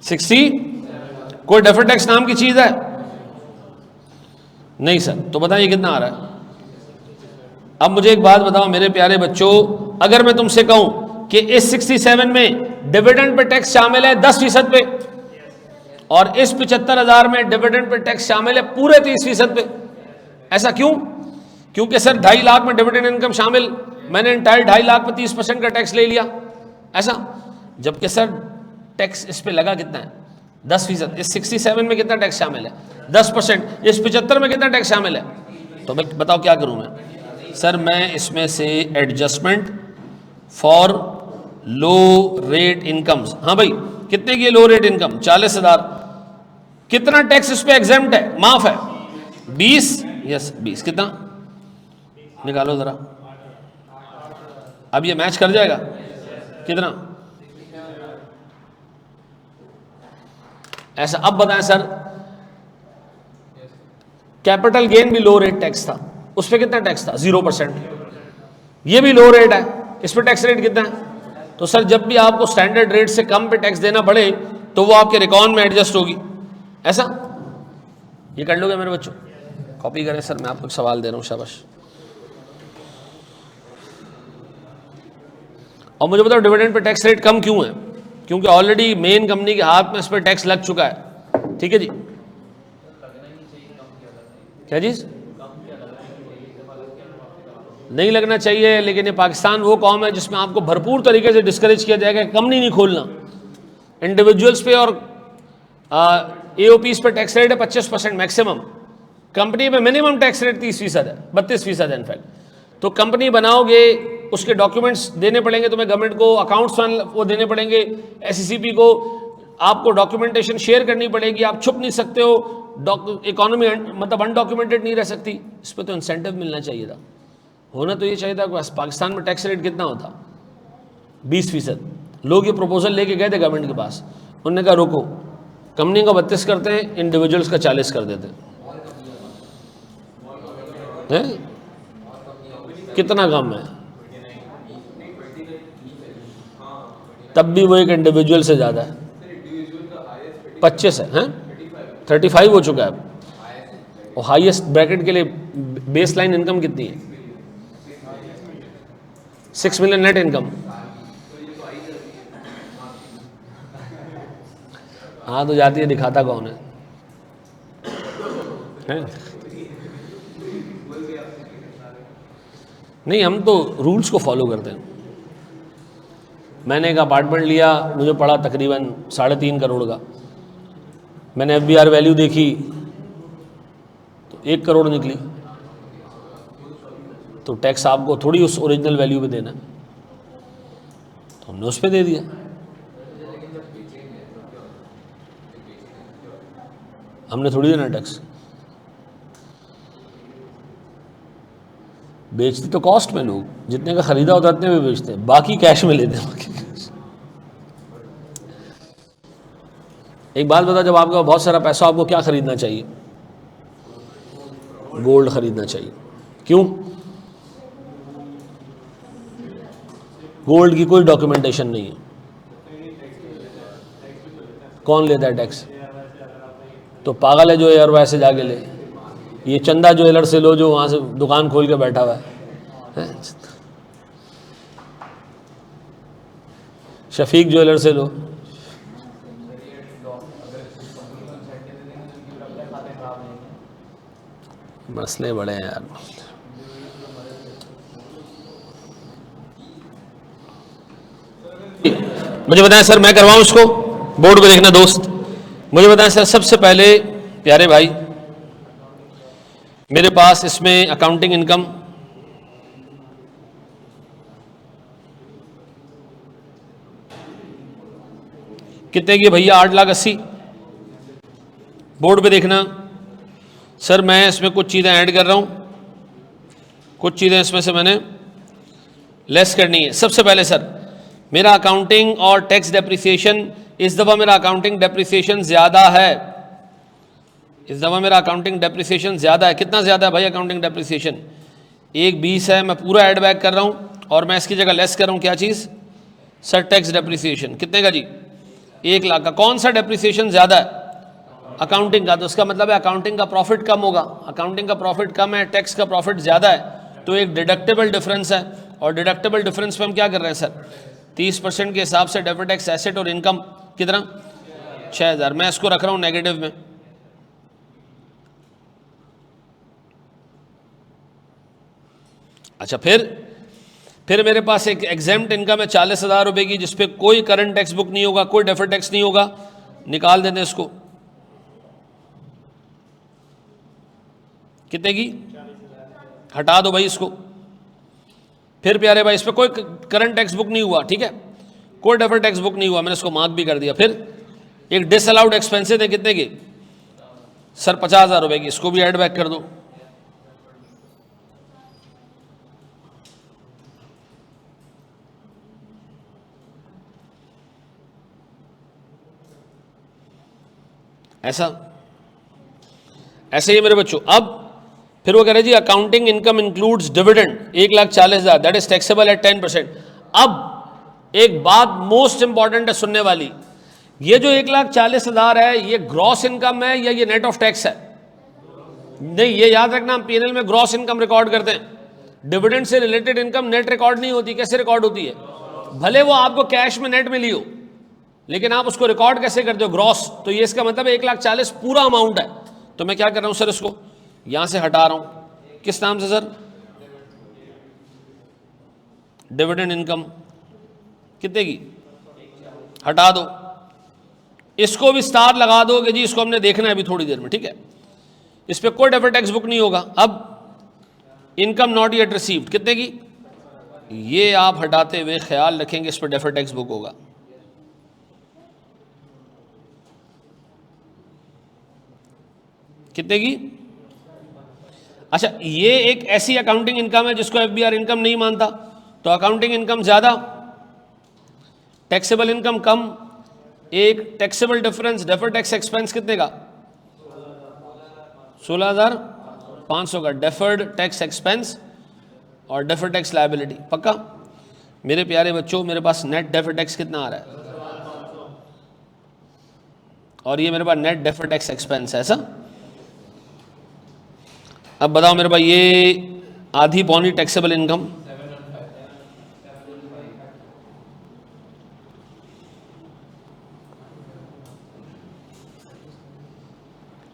60। कोई डेफर्ड टैक्स नाम की चीज है? नहीं सर। तो बताइए कितना आ रहा है? अब मुझे एक बात बताओ मेरे प्यारे बच्चों, अगर मैं तुमसे कहूं कि इस 67 में डिविडेंड पे टैक्स शामिल है 10% पे, और इस 75,000 में डिविडेंड पे टैक्स शामिल है पूरे 30% पे, ऐसा क्यों? क्योंकि सर 2.5 लाख में डिविडेंड इनकम शामिल, मैंने इंटायर 2.5 लाख पे 30% का टैक्स ले लिया, ऐसा। जबकि सर टैक्स इस पे लगा कितना है? 10%। इस 67 में कितना टैक्स शामिल है? 10%। इस 75 में कितना टैक्स शामिल है? तो मैं बताओ क्या करूं मैं? सर मैं इसमें से adjustment for low rate incomes, हाँ भाई कितने की लो रेट इनकम? 40,000। कितना टैक्स इस पे एग्जेम्प्ट है, माफ है? 20। यस 20। कितना निकालो जरा, अब ये मैच कर जाएगा कितना? ऐसा। अब बताएं सर, कैपिटल गेन भी लो रेट टैक्स था, उस पर कितना टैक्स था? 0%। ये भी लो रेट है, इस पर टैक्स रेट कितना है? तो सर जब भी आपको स्टैंडर्ड रेट से कम पे टैक्स देना पड़े तो वो आपके रिकॉर्ड में एडजस्ट होगी, ऐसा। ये कर लोगे मेरे बच्चों? कॉपी करें सर, मैं आपको सवाल दे रहा हूँ, शाबाश। और मुझे बताओ डिविडेंड पे टैक्स रेट कम क्यों है? क्योंकि ऑलरेडी मेन कंपनी के हाथ में इस पर टैक्स लग चुका है। ठीक है जी, क्या चीज नहीं लगना चाहिए, लेकिन ये पाकिस्तान वो कौम है जिसमें आपको भरपूर तरीके से डिस्करेज किया जाएगा कि कंपनी नहीं खोलना। इंडिविजुअल्स पे और एओपीज पे टैक्स रेट है 25% मैक्सिमम, कंपनी पे मिनिमम टैक्स रेट 30% है, 32% है इनफैक्ट। तो कंपनी बनाओगे, उसके डॉक्यूमेंट्स देने पड़ेंगे तुम्हें गवर्नमेंट को, अकाउंट्स वो देने पड़ेंगे एससीसीपी को, आपको डॉक्यूमेंटेशन शेयर करनी पड़ेगी, आप छुप नहीं सकते हो, इकोनॉमी मतलब अनडॉक्यूमेंटेड नहीं रह सकती। इस पर तो इंसेंटिव मिलना चाहिए था, होना तो ये चाहिए था। पाकिस्तान में टैक्स रेट कितना होता? 20%। लोग ये प्रपोजल लेके गए थे गवर्नमेंट के पास, उन्होंने कहा रोको, कंपनी का 32 करते हैं, इंडिविजुअल्स का 40 कर देते हैं। कितना कम है? तब भी वो एक इंडिविजुअल से ज़्यादा है, 25 है, हैं 35 हो चुका है। और हाईएस्ट ब्रैकेट के लिए बेस लाइन इनकम कितनी है? 6 मिलियन नेट इनकम। हाँ तो जाती है, दिखाता कौन है? नहीं, हम तो रूल्स को फॉलो करते हैं। मैंने एक अपार्टमेंट लिया, मुझे पड़ा तकरीबन 3.5 करोड़ का। मैंने FBR वैल्यू देखी तो 1 करोड़ निकली। तो टैक्स आपको थोड़ी उस ओरिजिनल वैल्यू पे देना, तो हमने उस पे दे दिया। हमने थोड़ी देना टैक्स, बेचते तो कॉस्ट में, लोग जितने का खरीदा होता है उतने में बेचते हैं, बाकी कैश में लेते हैं। एक बात बता, जब आपका बहुत सारा पैसा, आपको क्या खरीदना चाहिए? गोल्ड खरीदना चाहिए। क्यों? गोल्ड की कोई डॉक्यूमेंटेशन नहीं है, कौन लेता है टैक्स? तो पागल है जो यार वैसे जाके ले। ये चंदा ज्वेलर से लो जो वहाँ से दुकान खोल के बैठा हुआ है, शफीक ज्वेलर से लो। मसले बड़े हैं यार। मुझे बताएं सर, मैं करवाऊं इसको? बोर्ड को देखना दोस्त, मुझे बताएं सर। सबसे पहले प्यारे भाई, मेरे पास इसमें अकाउंटिंग इनकम कितने की भैया? 8,80,000। बोर्ड पे देखना सर, मैं इसमें कुछ चीज़ें ऐड कर रहा हूं, कुछ चीज़ें इसमें से मैंने लेस करनी है। सबसे पहले सर, मेरा अकाउंटिंग और टैक्स डेप्रिसिएशन, इस दफ़ा मेरा अकाउंटिंग डेप्रिसिएशन ज़्यादा है। इस दफ़ा मेरा अकाउंटिंग डेप्रिसिएशन ज़्यादा है। कितना ज़्यादा है भाई अकाउंटिंग डेप्रिसिएशन? 1,20 है, मैं पूरा ऐड बैक कर रहा हूँ और मैं इसकी जगह लेस कर रहा हूँ। क्या चीज़ सर? Tax depreciation. कितने का जी? 1 लाख का। कौन सा डेप्रिसिएशन ज़्यादा है? अकाउंटिंग का। तो उसका मतलब है अकाउंटिंग का प्रॉफिट कम होगा। अकाउंटिंग का प्रॉफिट कम है, टैक्स का प्रॉफिट ज़्यादा है, तो एक डिडक्टेबल डिफरेंस है। और डिडक्टेबल डिफरेंस पे हम क्या कर रहे हैं सर? 30% के हिसाब से डेफर्ड टैक्स एसेट और इनकम कितना? 6,000। मैं इसको रख रहा हूँ नेगेटिव में। अच्छा, फिर मेरे पास एक एग्जेम्प्ट इनकम है 40,000 रुपए की, जिसपे कोई करंट टैक्स बुक नहीं होगा, कोई डेफर्ड टैक्स नहीं होगा। निकाल देते हैं इसको। कितने की? हटा दो भाई इसको। फिर प्यारे भाई, इस पर कोई करंट टैक्स बुक नहीं हुआ, ठीक है, कोई डेफर्ड टैक्स बुक नहीं हुआ, मैंने इसको मार्क भी कर दिया। फिर एक डिसअलाउड एक्सपेंसेस है, कितने की सर? 50,000 रुपए की, इसको भी ऐड बैक कर दो। ऐसे ही मेरे बच्चों। अब फिर वो कह रहे जी accounting income includes dividend 1,40,000, that is taxable at 10%। अब एक बात मोस्ट इंपॉर्टेंट है सुनने वाली, ये जो 1,40,000 है, ये ग्रॉस इनकम है या ये नेट ऑफ टैक्स है? नहीं, ये याद रखना, हम पीएनएल में ग्रॉस इनकम रिकॉर्ड करते हैं। डिविडेंड से रिलेटेड इनकम नेट रिकॉर्ड नहीं होती। कैसे रिकॉर्ड होती है? भले वो आपको कैश में नेट मिली हो, लेकिन आप उसको रिकॉर्ड कैसे करते हो? ग्रॉस। तो ये इसका मतलब 1,40,000 पूरा अमाउंट है। तो मैं क्या कर रहा हूं सर, इसको यहां से हटा रहा हूं। किस नाम से सर? Dividend income. कितने की? हटा दो। इसको भी स्टार लगा दो कि जी इसको हमने देखना है अभी थोड़ी देर में, ठीक है। इस पे कोई डेफर्ड टैक्स बुक नहीं होगा। अब इनकम नॉट येट रिसीव्ड कितने की? ये आप हटाते हुए ख्याल रखेंगे इस पर डेफर्ड टैक्स बुक होगा। कितने की? अच्छा, ये एक ऐसी अकाउंटिंग इनकम है जिसको एफबीआर इनकम नहीं मानता, तो अकाउंटिंग इनकम ज्यादा, टैक्सेबल इनकम कम। एक taxable difference, deferred tax expense कितने का? 16,500 का डेफर्ड टैक्स एक्सपेंस और डेफर्ड टैक्स लायबिलिटी। पक्का मेरे प्यारे बच्चों, मेरे पास नेट डेफर्ड टैक्स कितना आ रहा है? और ये मेरे पास नेट डेफर्ड टैक्स एक्सपेंस है, ऐसा। अब बताओ मेरे भाई, ये आधी पौनी टैक्सेबल इनकम,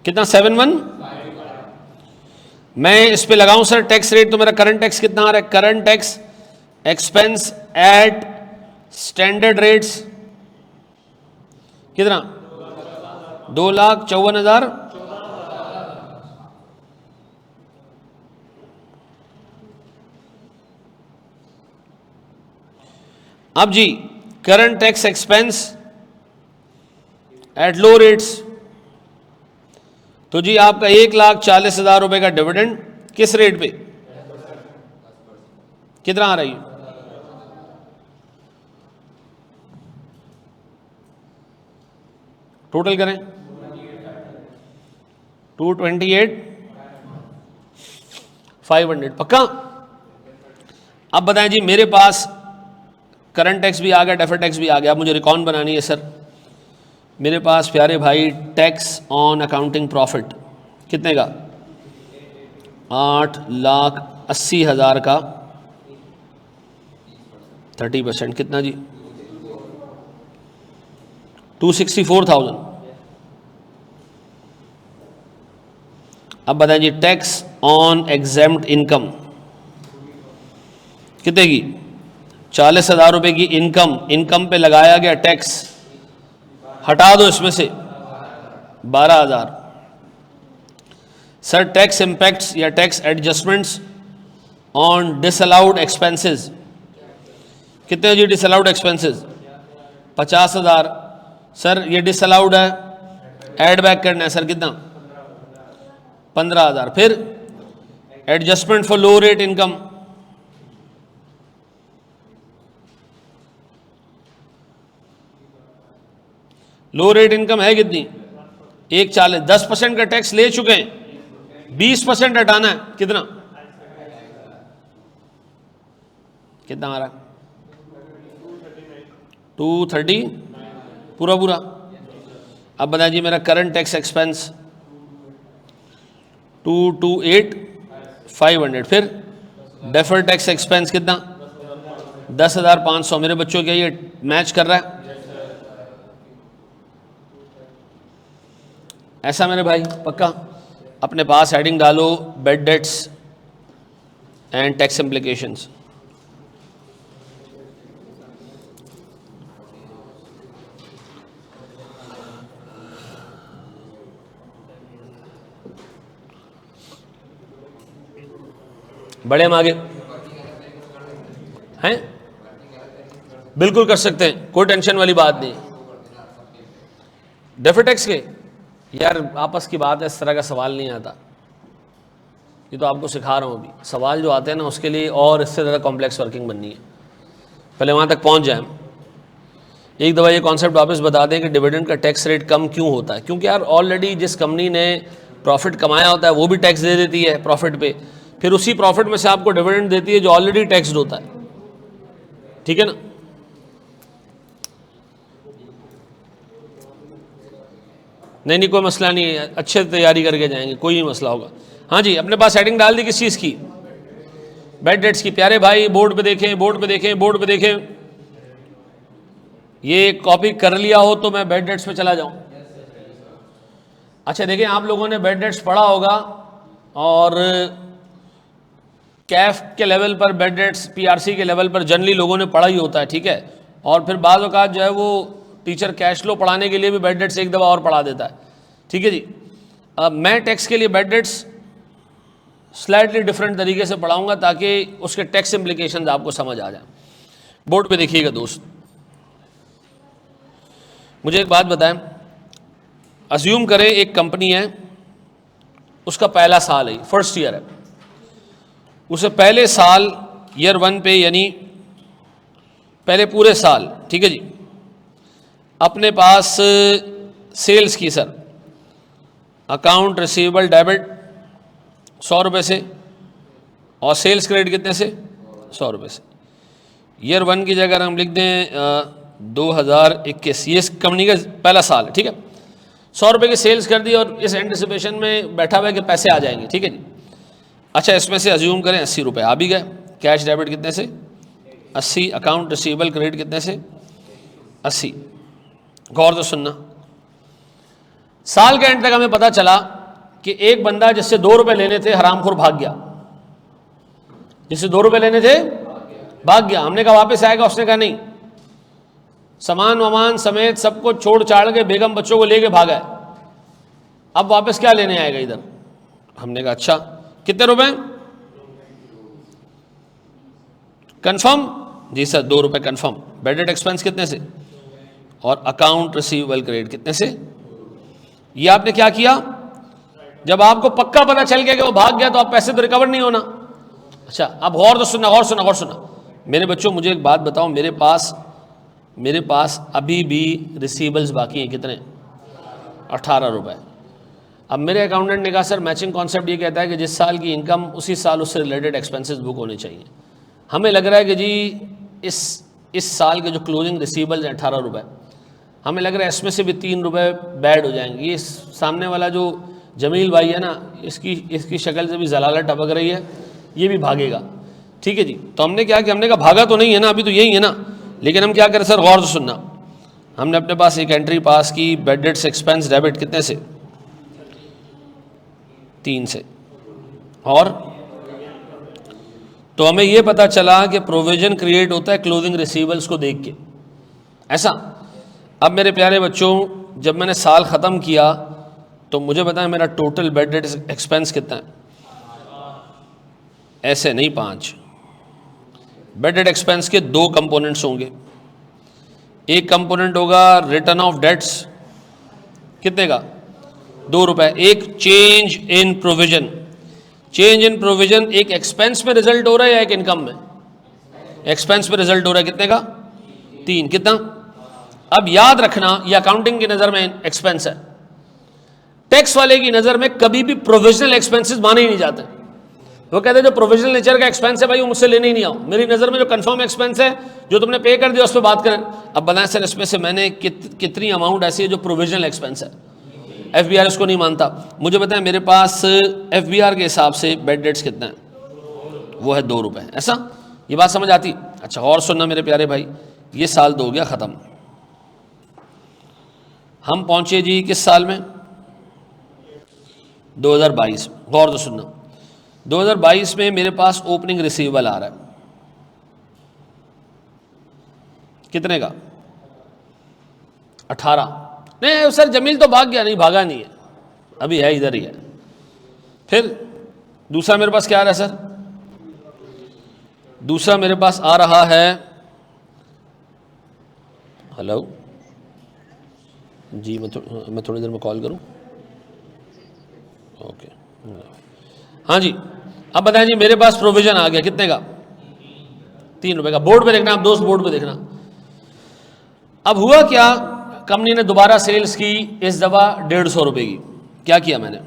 कितना? 7,1। मैं इस पे लगाऊं सर टैक्स रेट, तो मेरा करंट टैक्स कितना आ रहा है? Current tax expense at standard rates कितना? 2,54,000। अब जी current tax expense at low rates, तो जी आपका 1,40,000 रुपए का डिविडेंड किस रेट पे? कितना आ रही है? टोटल करें 228,500। पक्का? अब बताएं जी, मेरे पास करंट टैक्स भी आ गया, डेफर्ड टैक्स भी आ गया। अब मुझे रिकॉर्ड बनानी है सर। मेरे पास प्यारे भाई टैक्स ऑन अकाउंटिंग प्रॉफिट कितने का? 8,80,000 का 30% कितना जी? 264,000। अब बताएं जी, टैक्स ऑन एग्जेम्प्ट इनकम कितने की? 40,000 रुपए की इनकम, इनकम पे लगाया गया टैक्स, हटा दो इसमें से 12,000। सर टैक्स इंपैक्ट्स या tax adjustments on disallowed expenses कितने जी? Disallowed expenses 50,000। सर ये डिसअलाउड है, ऐड बैक करना है सर, कितना? 15,000। फिर adjustment for low rate income, low rate income है कितनी? 1,40,000। 10% का टैक्स ले चुके हैं, 20% हटाना है, कितना? कितना आ रहा है? 230 पूरा पूरा। अब बताइए मेरा करंट टैक्स एक्सपेंस 228,500। फिर डेफर्ड टैक्स एक्सपेंस कितना? 10,500। मेरे बच्चों क्या ये मैच कर रहा है? ऐसा मेरे भाई? पक्का? अपने पास हेडिंग डालो bad debts and tax implications. बड़े हम आगे हैं? बिल्कुल कर सकते हैं, कोई टेंशन वाली बात नहीं। डेफर्ड टैक्स के यार आपस की बात है, इस तरह का सवाल नहीं आता। ये तो आपको सिखा रहा हूँ अभी। सवाल जो आते हैं ना उसके लिए और इससे ज़्यादा कॉम्प्लेक्स वर्किंग बननी है, पहले वहाँ तक पहुँच जाए। एक दफ़ा ये कॉन्सेप्ट वापस बता दें कि डिविडेंड का टैक्स रेट कम क्यों होता है। क्योंकि यार ऑलरेडी जिस कंपनी ने प्रॉफिट कमाया होता है वो भी टैक्स दे देती है प्रॉफिट पे, फिर उसी प्रॉफिट में से आपको डिविडेंड देती है जो ऑलरेडी टैक्सड होता है। ठीक है ना? नहीं कोई मसला नहीं है, अच्छे तैयारी करके जाएंगे, कोई नहीं मसला होगा। हाँ जी, अपने पास हेडिंग डाल दी किस चीज़ की? बेड डेट्स की। प्यारे भाई बोर्ड पे देखें, बोर्ड पे देखें, बोर्ड पे देखें। ये कॉपी कर लिया हो तो मैं बेड डेट्स पे चला जाऊं। अच्छा देखिए, आप लोगों ने बेड डेट्स पढ़ा होगा और कैफ के लेवल पर बेड डेट्स, पीआरसी के लेवल पर जनरली लोगों ने पढ़ा ही होता है, ठीक है। और फिर बाज़ औक़ात जो है वो टीचर कैश फ्लो पढ़ाने के लिए भी बेड डेट्स एक दफ़ा और पढ़ा देता है, ठीक है जी। अब मैं टैक्स के लिए बेड डेट्स स्लाइटली डिफरेंट तरीके से पढ़ाऊंगा ताकि उसके टैक्स इम्प्लीकेशंस आपको समझ आ जाए। बोर्ड पे देखिएगा दोस्त, मुझे एक बात बताएं, अज्यूम करें एक कंपनी है, उसका पहला साल है, फर्स्ट ईयर है, उसे पहले साल ईयर 1 पे यानी पहले पूरे साल, ठीक है जी, अपने पास सेल्स की सर अकाउंट रिसीवेबल डेबिट 100 रुपये से और सेल्स क्रेडिट कितने से 100 रुपये से। ईयर 1 की जगह हम लिख दें 2021, ये इस कंपनी का पहला साल है, ठीक है। 100 रुपये की सेल्स कर दी और इस एंटिसिपेशन में बैठा हुआ है कि पैसे आ जाएंगे, ठीक है जी। अच्छा, इसमें से अज्यूम करें 80 रुपये आ भी गए, कैश डेबिट कितने से 80, अकाउंट रिसीवेबल क्रेडिट कितने से 80। गौर से सुनना, साल के एंड तक हमें पता चला कि एक बंदा जिससे 2 रुपये लेने थे हरामखोर भाग गया, जिससे 2 रुपये लेने थे भाग गया। हमने कहा वापस आएगा, उसने कहा नहीं, सामान वामान समेत सबको छोड़ छाड़ के बेगम बच्चों को लेके भागा है, अब वापस क्या लेने आएगा इधर। हमने कहा अच्छा कितने रुपए कंफर्म, जी सर 2 रुपये कंफर्म। बेडेड एक्सपेंस कितने से और अकाउंट रिसीवेबल क्रेडिट कितने से। ये आपने क्या किया, जब आपको पक्का पता चल गया कि वो भाग गया तो आप पैसे तो रिकवर नहीं होना। अच्छा अब गौर तो सुनना, गौर सुनना, गौर सुनना मेरे बच्चों, मुझे एक बात बताओ, मेरे पास अभी भी रिसीवेबल्स बाकी हैं कितने 18 रुपये। अब मेरे अकाउंटेंट ने कहा सर मैचिंग कॉन्सेप्ट ये कहता है कि जिस साल की इनकम उसी साल उससे रिलेटेड एक्सपेंसेस बुक होने चाहिए। हमें लग रहा है कि जी इस साल के जो क्लोजिंग रिसीवेबल्स हैं 18 रुपये, हमें लग रहा है इसमें से भी 3 रुपये बैड हो जाएंगे। ये सामने वाला जो जमील भाई है ना, इसकी शक्ल से भी जलालत टपक रही है, ये भी भागेगा, ठीक है जी। तो हमने क्या कि हमने कहा भागा तो नहीं है ना, अभी तो यही है ना, लेकिन हम क्या करें सर, गौर से सुनना, हमने अपने पास एक एंट्री पास की, बेड डेट्स एक्सपेंस डेबिट कितने से 3 से, और तो हमें यह पता चला कि प्रोविजन क्रिएट होता है क्लोजिंग रिसीवेबल्स को देख के, ऐसा। अब मेरे प्यारे बच्चों, जब मैंने साल ख़त्म किया तो मुझे बताएं मेरा टोटल बेड डेट्स एक्सपेंस कितना है। ऐसे नहीं 5, बेड डेट एक्सपेंस के 2 कंपोनेंट्स होंगे। एक कंपोनेंट होगा रिटर्न ऑफ डेट्स, कितने का 2 रुपये। एक change in provision, change in provision एक एक्सपेंस में रिजल्ट हो रहा है या एक इनकम में, एक्सपेंस में रिजल्ट हो रहा है, कितने का 3, कितना। अब याद रखना ये अकाउंटिंग की नज़र में एक्सपेंस है, टैक्स वाले की नज़र में कभी भी प्रोविजनल एक्सपेंसेस माने ही नहीं जाते। वो कहते हैं जो प्रोविजनल नेचर का एक्सपेंस है भाई वो मुझसे लेने ही नहीं आओ, मेरी नज़र में जो कंफर्म एक्सपेंस है जो तुमने पे कर दिया उस पर बात करें। अब बताएं सर इसमें से मैंने कितनी अमाउंट ऐसी है जो प्रोविजनल एक्सपेंस है, एफबीआर इसको नहीं मानता। मुझे बताएं मेरे पास एफबीआर के हिसाब से बेड डेट्स कितना है, वो है 2 रुपये, ऐसा। ये बात समझ आती। अच्छा और सुनना मेरे प्यारे भाई, ये साल तो हो गया ख़त्म, हम पहुँचे जी किस साल में 2022। गौर तो सुनना, 2022 में मेरे पास ओपनिंग रिसीवेबल आ रहा है कितने का 18। नहीं सर जमील तो भाग गया, नहीं भागा नहीं है, अभी है इधर ही है। फिर दूसरा मेरे पास क्या आ रहा है सर, दूसरा मेरे पास आ रहा है, हेलो जी, मैं थोड़ी देर में कॉल करूं, ओके हाँ जी। अब बताएं जी मेरे पास प्रोविजन आ गया कितने का 3 रुपए का। बोर्ड पे देखना आप दोस्त, बोर्ड पे देखना। अब हुआ क्या, कंपनी ने दोबारा सेल्स की, इस दफा 150 रुपए की। क्या किया मैंने,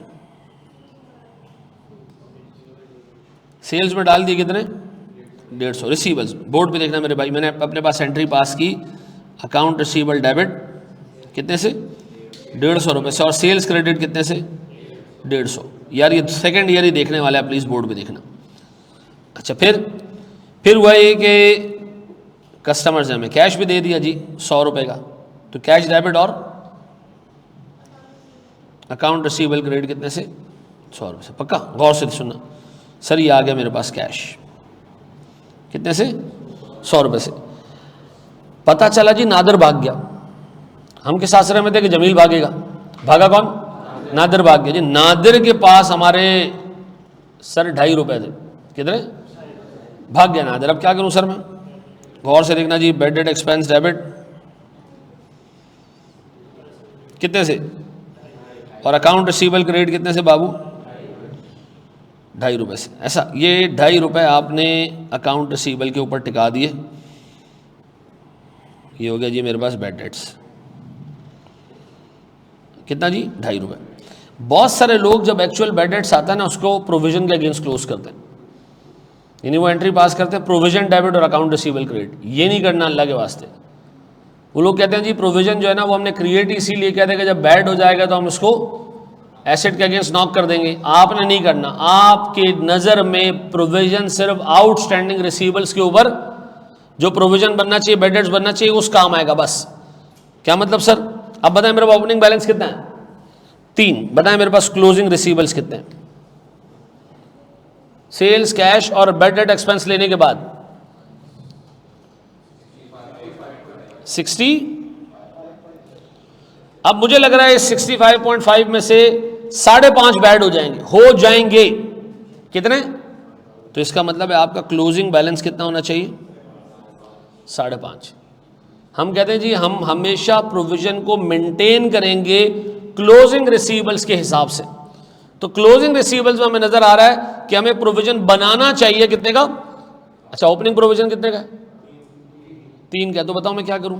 सेल्स में डाल दिए कितने 150 रिसीवेबल्स। बोर्ड पे देखना मेरे भाई, मैंने अपने पास एंट्री पास की, अकाउंट रिसीवेबल डेबिट कितने से 150 रुपये से, और सेल्स क्रेडिट कितने से 150। यार ये सेकंड ईयर ही देखने वाला है, प्लीज़ बोर्ड पे देखना। अच्छा फिर हुआ ये कि कस्टमर्स ने हमें कैश भी दे दिया जी 100 रुपये का, तो कैश डेबिट और अकाउंट रिसीवेबल क्रेडिट कितने से 100 रुपये से। पक्का गौर से सुनना सर, ये आ गया मेरे पास कैश कितने से 100 रुपये से। पता चला जी नादर भाग गया, हम किस आश्रय में थे कि जमील भागेगा, भागा कौन, नादिर भाग गया जी। नादिर के पास हमारे सर 2.5 रुपये थे, कितने, भाग गया नादिर। अब क्या करूं सर मैं, गौर से देखना जी, बैड डेट एक्सपेंस डेबिट कितने से और अकाउंट रिसीवेबल क्रेडिट कितने से बाबू, 2.5 रुपये से। ऐसा ये 2.5 रुपये आपने अकाउंट रिसीवेबल के ऊपर टिका दिए, ये हो गया जी मेरे पास बैड डेट्स कितना जी 2.5 रुपये। बहुत सारे लोग जब एक्चुअल बैड डेट्स आता है ना उसको प्रोविजन के अगेंस्ट क्लोज करते हैं, यानी वो एंट्री पास करते हैं प्रोविजन डेबिट और अकाउंट रिसीवेबल क्रेडिट। ये नहीं करना अल्लाह के वास्ते। वो लोग कहते हैं जी प्रोविजन जो है ना वो हमने क्रिएट इसीलिए कहते हैं कि जब बैड हो जाएगा तो हम उसको एसेट के अगेंस्ट नॉक कर देंगे। आपने नहीं करना, आपके नज़र में प्रोविजन सिर्फ आउटस्टैंडिंग रिसीवेबल्स के ऊपर जो प्रोविजन बनना चाहिए, बैड डेट्स बनना चाहिए, उस काम आएगा बस। क्या मतलब सर, अब बताएं मेरे पास ओपनिंग बैलेंस कितना है 3, बताएं मेरे पास क्लोजिंग रिसीवेबल्स कितने हैं, सेल्स कैश और बैड डेट एक्सपेंस लेने के बाद 60। अब मुझे लग रहा है 65.5 में से 5.5 बैड हो जाएंगे कितने, तो इसका मतलब है आपका क्लोजिंग बैलेंस कितना होना चाहिए 5.5। हम कहते हैं जी हम हमेशा प्रोविजन को मेंटेन करेंगे क्लोजिंग रिसीवेबल्स के हिसाब से। तो क्लोजिंग रिसीवेबल्स में हमें नजर आ रहा है कि हमें प्रोविजन बनाना चाहिए कितने का, अच्छा ओपनिंग प्रोविजन कितने का है 3 का, तो बताओ मैं क्या करूं।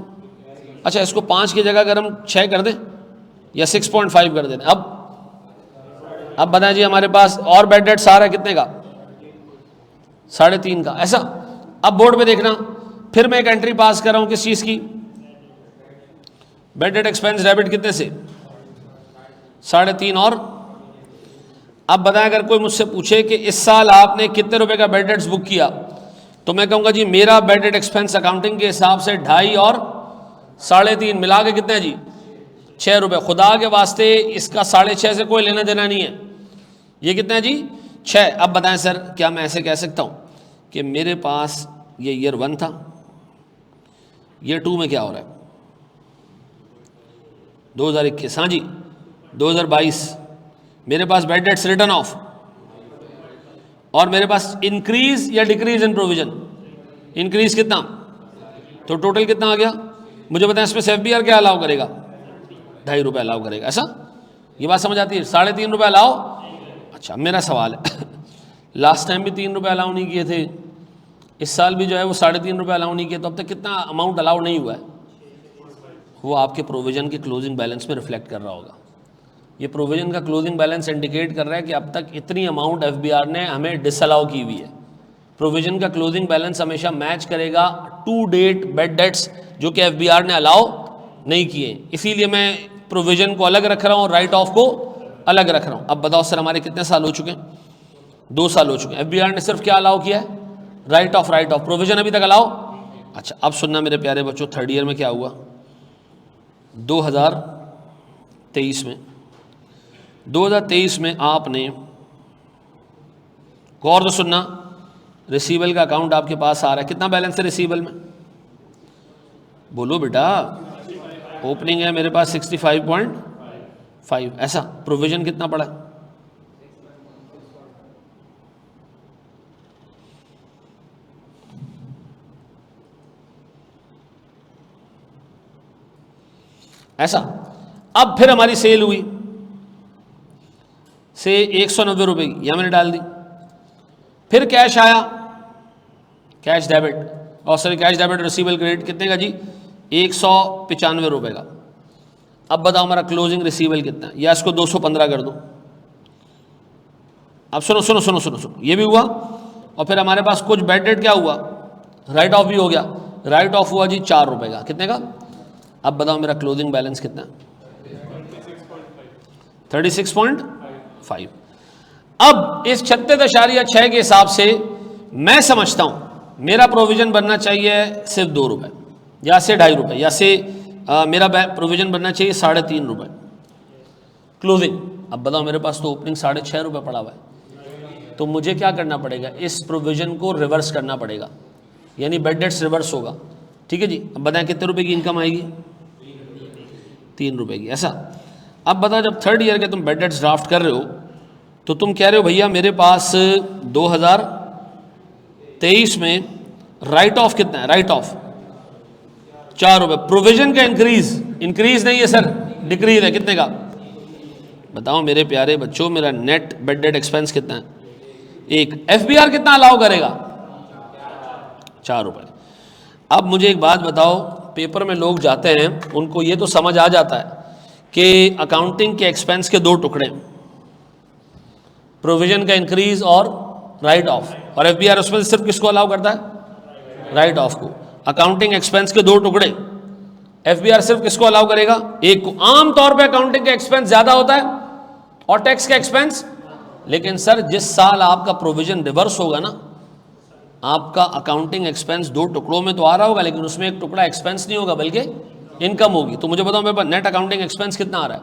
अच्छा इसको 5 की जगह अगर हम 6 कर दें या 6.5 कर दें। अब बताएं जी हमारे पास और बैड डेट्स आ रहा है कितने का 3.5 का। ऐसा अब बोर्ड पे देखना, फिर मैं एक एंट्री पास कर रहा हूं किस चीज की, बैड डेट एक्सपेंस डेबिट कितने से 3.5। और अब बताएं अगर कोई मुझसे पूछे कि इस साल आपने कितने रुपए का बैड डेट्स बुक किया, तो मैं कहूंगा जी मेरा बैड डेट एक्सपेंस अकाउंटिंग के हिसाब से 2.5 और 3.5 मिला के कितने जी 6 रुपए। खुदा के वास्ते इसका 6.5 से कोई लेना देना नहीं है, ये कितना है जी 6। अब बताएं सर क्या मैं ऐसे कह सकता हूं कि मेरे पास ये ईयर 1 था, ईयर 2 में क्या हो रहा है 2021, हाँ जी 2022 मेरे पास बैड डेट्स रिटर्न ऑफ और मेरे पास इंक्रीज या डिक्रीज इन प्रोविजन, इंक्रीज कितना, तो टोटल कितना आ गया मुझे बताएं। इसमें से एफबीआर क्या अलाउ करेगा 2.5 रुपये अलाउ करेगा। ऐसा ये बात समझ आती है, 3.5 रुपये अलाउ। अच्छा मेरा सवाल है लास्ट टाइम भी 3 रुपये अलाउ नहीं किए थे, इस साल भी जो है वो 3.5 रुपये अलाउ नहीं किए, तो अब तक कितना अमाउंट अलाउ नहीं हुआ है, वो आपके प्रोविजन के क्लोजिंग बैलेंस में रिफ्लेक्ट कर रहा होगा। ये प्रोविजन का क्लोजिंग बैलेंस इंडिकेट कर रहा है कि अब तक इतनी अमाउंट एफबीआर ने हमें डिसअलाउ की हुई है। प्रोविजन का क्लोजिंग बैलेंस हमेशा मैच करेगा टू डेट बैड डेट्स जो कि एफबीआर ने अलाउ नहीं किए, इसीलिए मैं प्रोविजन को अलग रख रहा हूँ, राइट ऑफ को अलग रख रहा हूँ। अब बताओ सर हमारे कितने साल हो चुके हैं, 2 साल हो चुके हैं। एफबीआर ने सिर्फ क्या अलाउ किया है, राइट ऑफ प्रोविजन अभी तक अलाउ। अच्छा अब सुनना मेरे प्यारे बच्चों, 3rd ईयर में क्या हुआ 2023 में आपने गौर से सुनना, रिसीवेबल का अकाउंट आपके पास आ रहा है, कितना बैलेंस है रिसीवेबल में, बोलो बेटा, ओपनिंग है मेरे पास 65.5। ऐसा प्रोविजन कितना पड़ा है, ऐसा। अब फिर हमारी सेल हुई से 190 रुपए की, यह मैंने डाल दी। फिर कैश आया, कैश डेबिट और sorry cash debit receivable credit कितने का जी 195 रुपए का। अब बताओ हमारा क्लोजिंग रिसीवेबल कितना है, या इसको 215 कर दो। अब सुनो सुनो सुनो सुनो सुनो, ये भी हुआ और फिर हमारे पास कुछ बैड डेट क्या हुआ, राइट ऑफ भी हो गया। राइट ऑफ हुआ जी 4 रुपए का, कितने का। अब बताओ मेरा क्लोजिंग बैलेंस कितना, 36.5। अब इस 36.6 के हिसाब से मैं समझता हूं मेरा प्रोविज़न बनना चाहिए सिर्फ 2 रुपये या से 2.5 रुपये या से मेरा प्रोविज़न बनना चाहिए 3.5 रुपये क्लोजिंग। अब बताओ मेरे पास तो ओपनिंग 6.5 रुपये पड़ा हुआ है, तो मुझे क्या करना पड़ेगा, इस प्रोविज़न को रिवर्स करना पड़ेगा, यानी बेड डेट्स रिवर्स होगा। ठीक है जी। अब बताएं कितने रुपए की इनकम आएगी, 3 रुपये की। ऐसा अब बताओ जब थर्ड ईयर के तुम बेड डेट्स ड्राफ्ट कर रहे हो तो तुम कह रहे हो भैया मेरे पास 2023 में राइट ऑफ कितना है, राइट ऑफ 4 रुपये, प्रोविजन का इंक्रीज नहीं है सर, डिक्रीज है, कितने का बताओ मेरे प्यारे बच्चों, मेरा नेट बेड डेट एक्सपेंस कितना है, एक। एफबीआर कितना अलाउ करेगा, 4 रुपये। अब मुझे एक बात बताओ, पेपर में लोग जाते हैं उनको ये तो समझ आ जाता है कि अकाउंटिंग के एक्सपेंस के 2 टुकड़े, प्रोविजन का इंक्रीज और राइट ऑफ, और एफबीआर उसमें सिर्फ किसको अलाउ करता है, राइट ऑफ को। अकाउंटिंग एक्सपेंस के 2 टुकड़े, एफबीआर सिर्फ किसको अलाउ करेगा, एक को। आमतौर पे अकाउंटिंग का एक्सपेंस ज्यादा होता है और टैक्स का एक्सपेंस, लेकिन सर जिस साल आपका प्रोविजन रिवर्स होगा ना, आपका अकाउंटिंग एक्सपेंस 2 टुकड़ों में तो आ रहा होगा, लेकिन उसमें एक टुकड़ा एक्सपेंस नहीं होगा बल्कि इनकम होगी। तो मुझे बताओ मेरे पास नेट अकाउंटिंग एक्सपेंस कितना आ रहा है,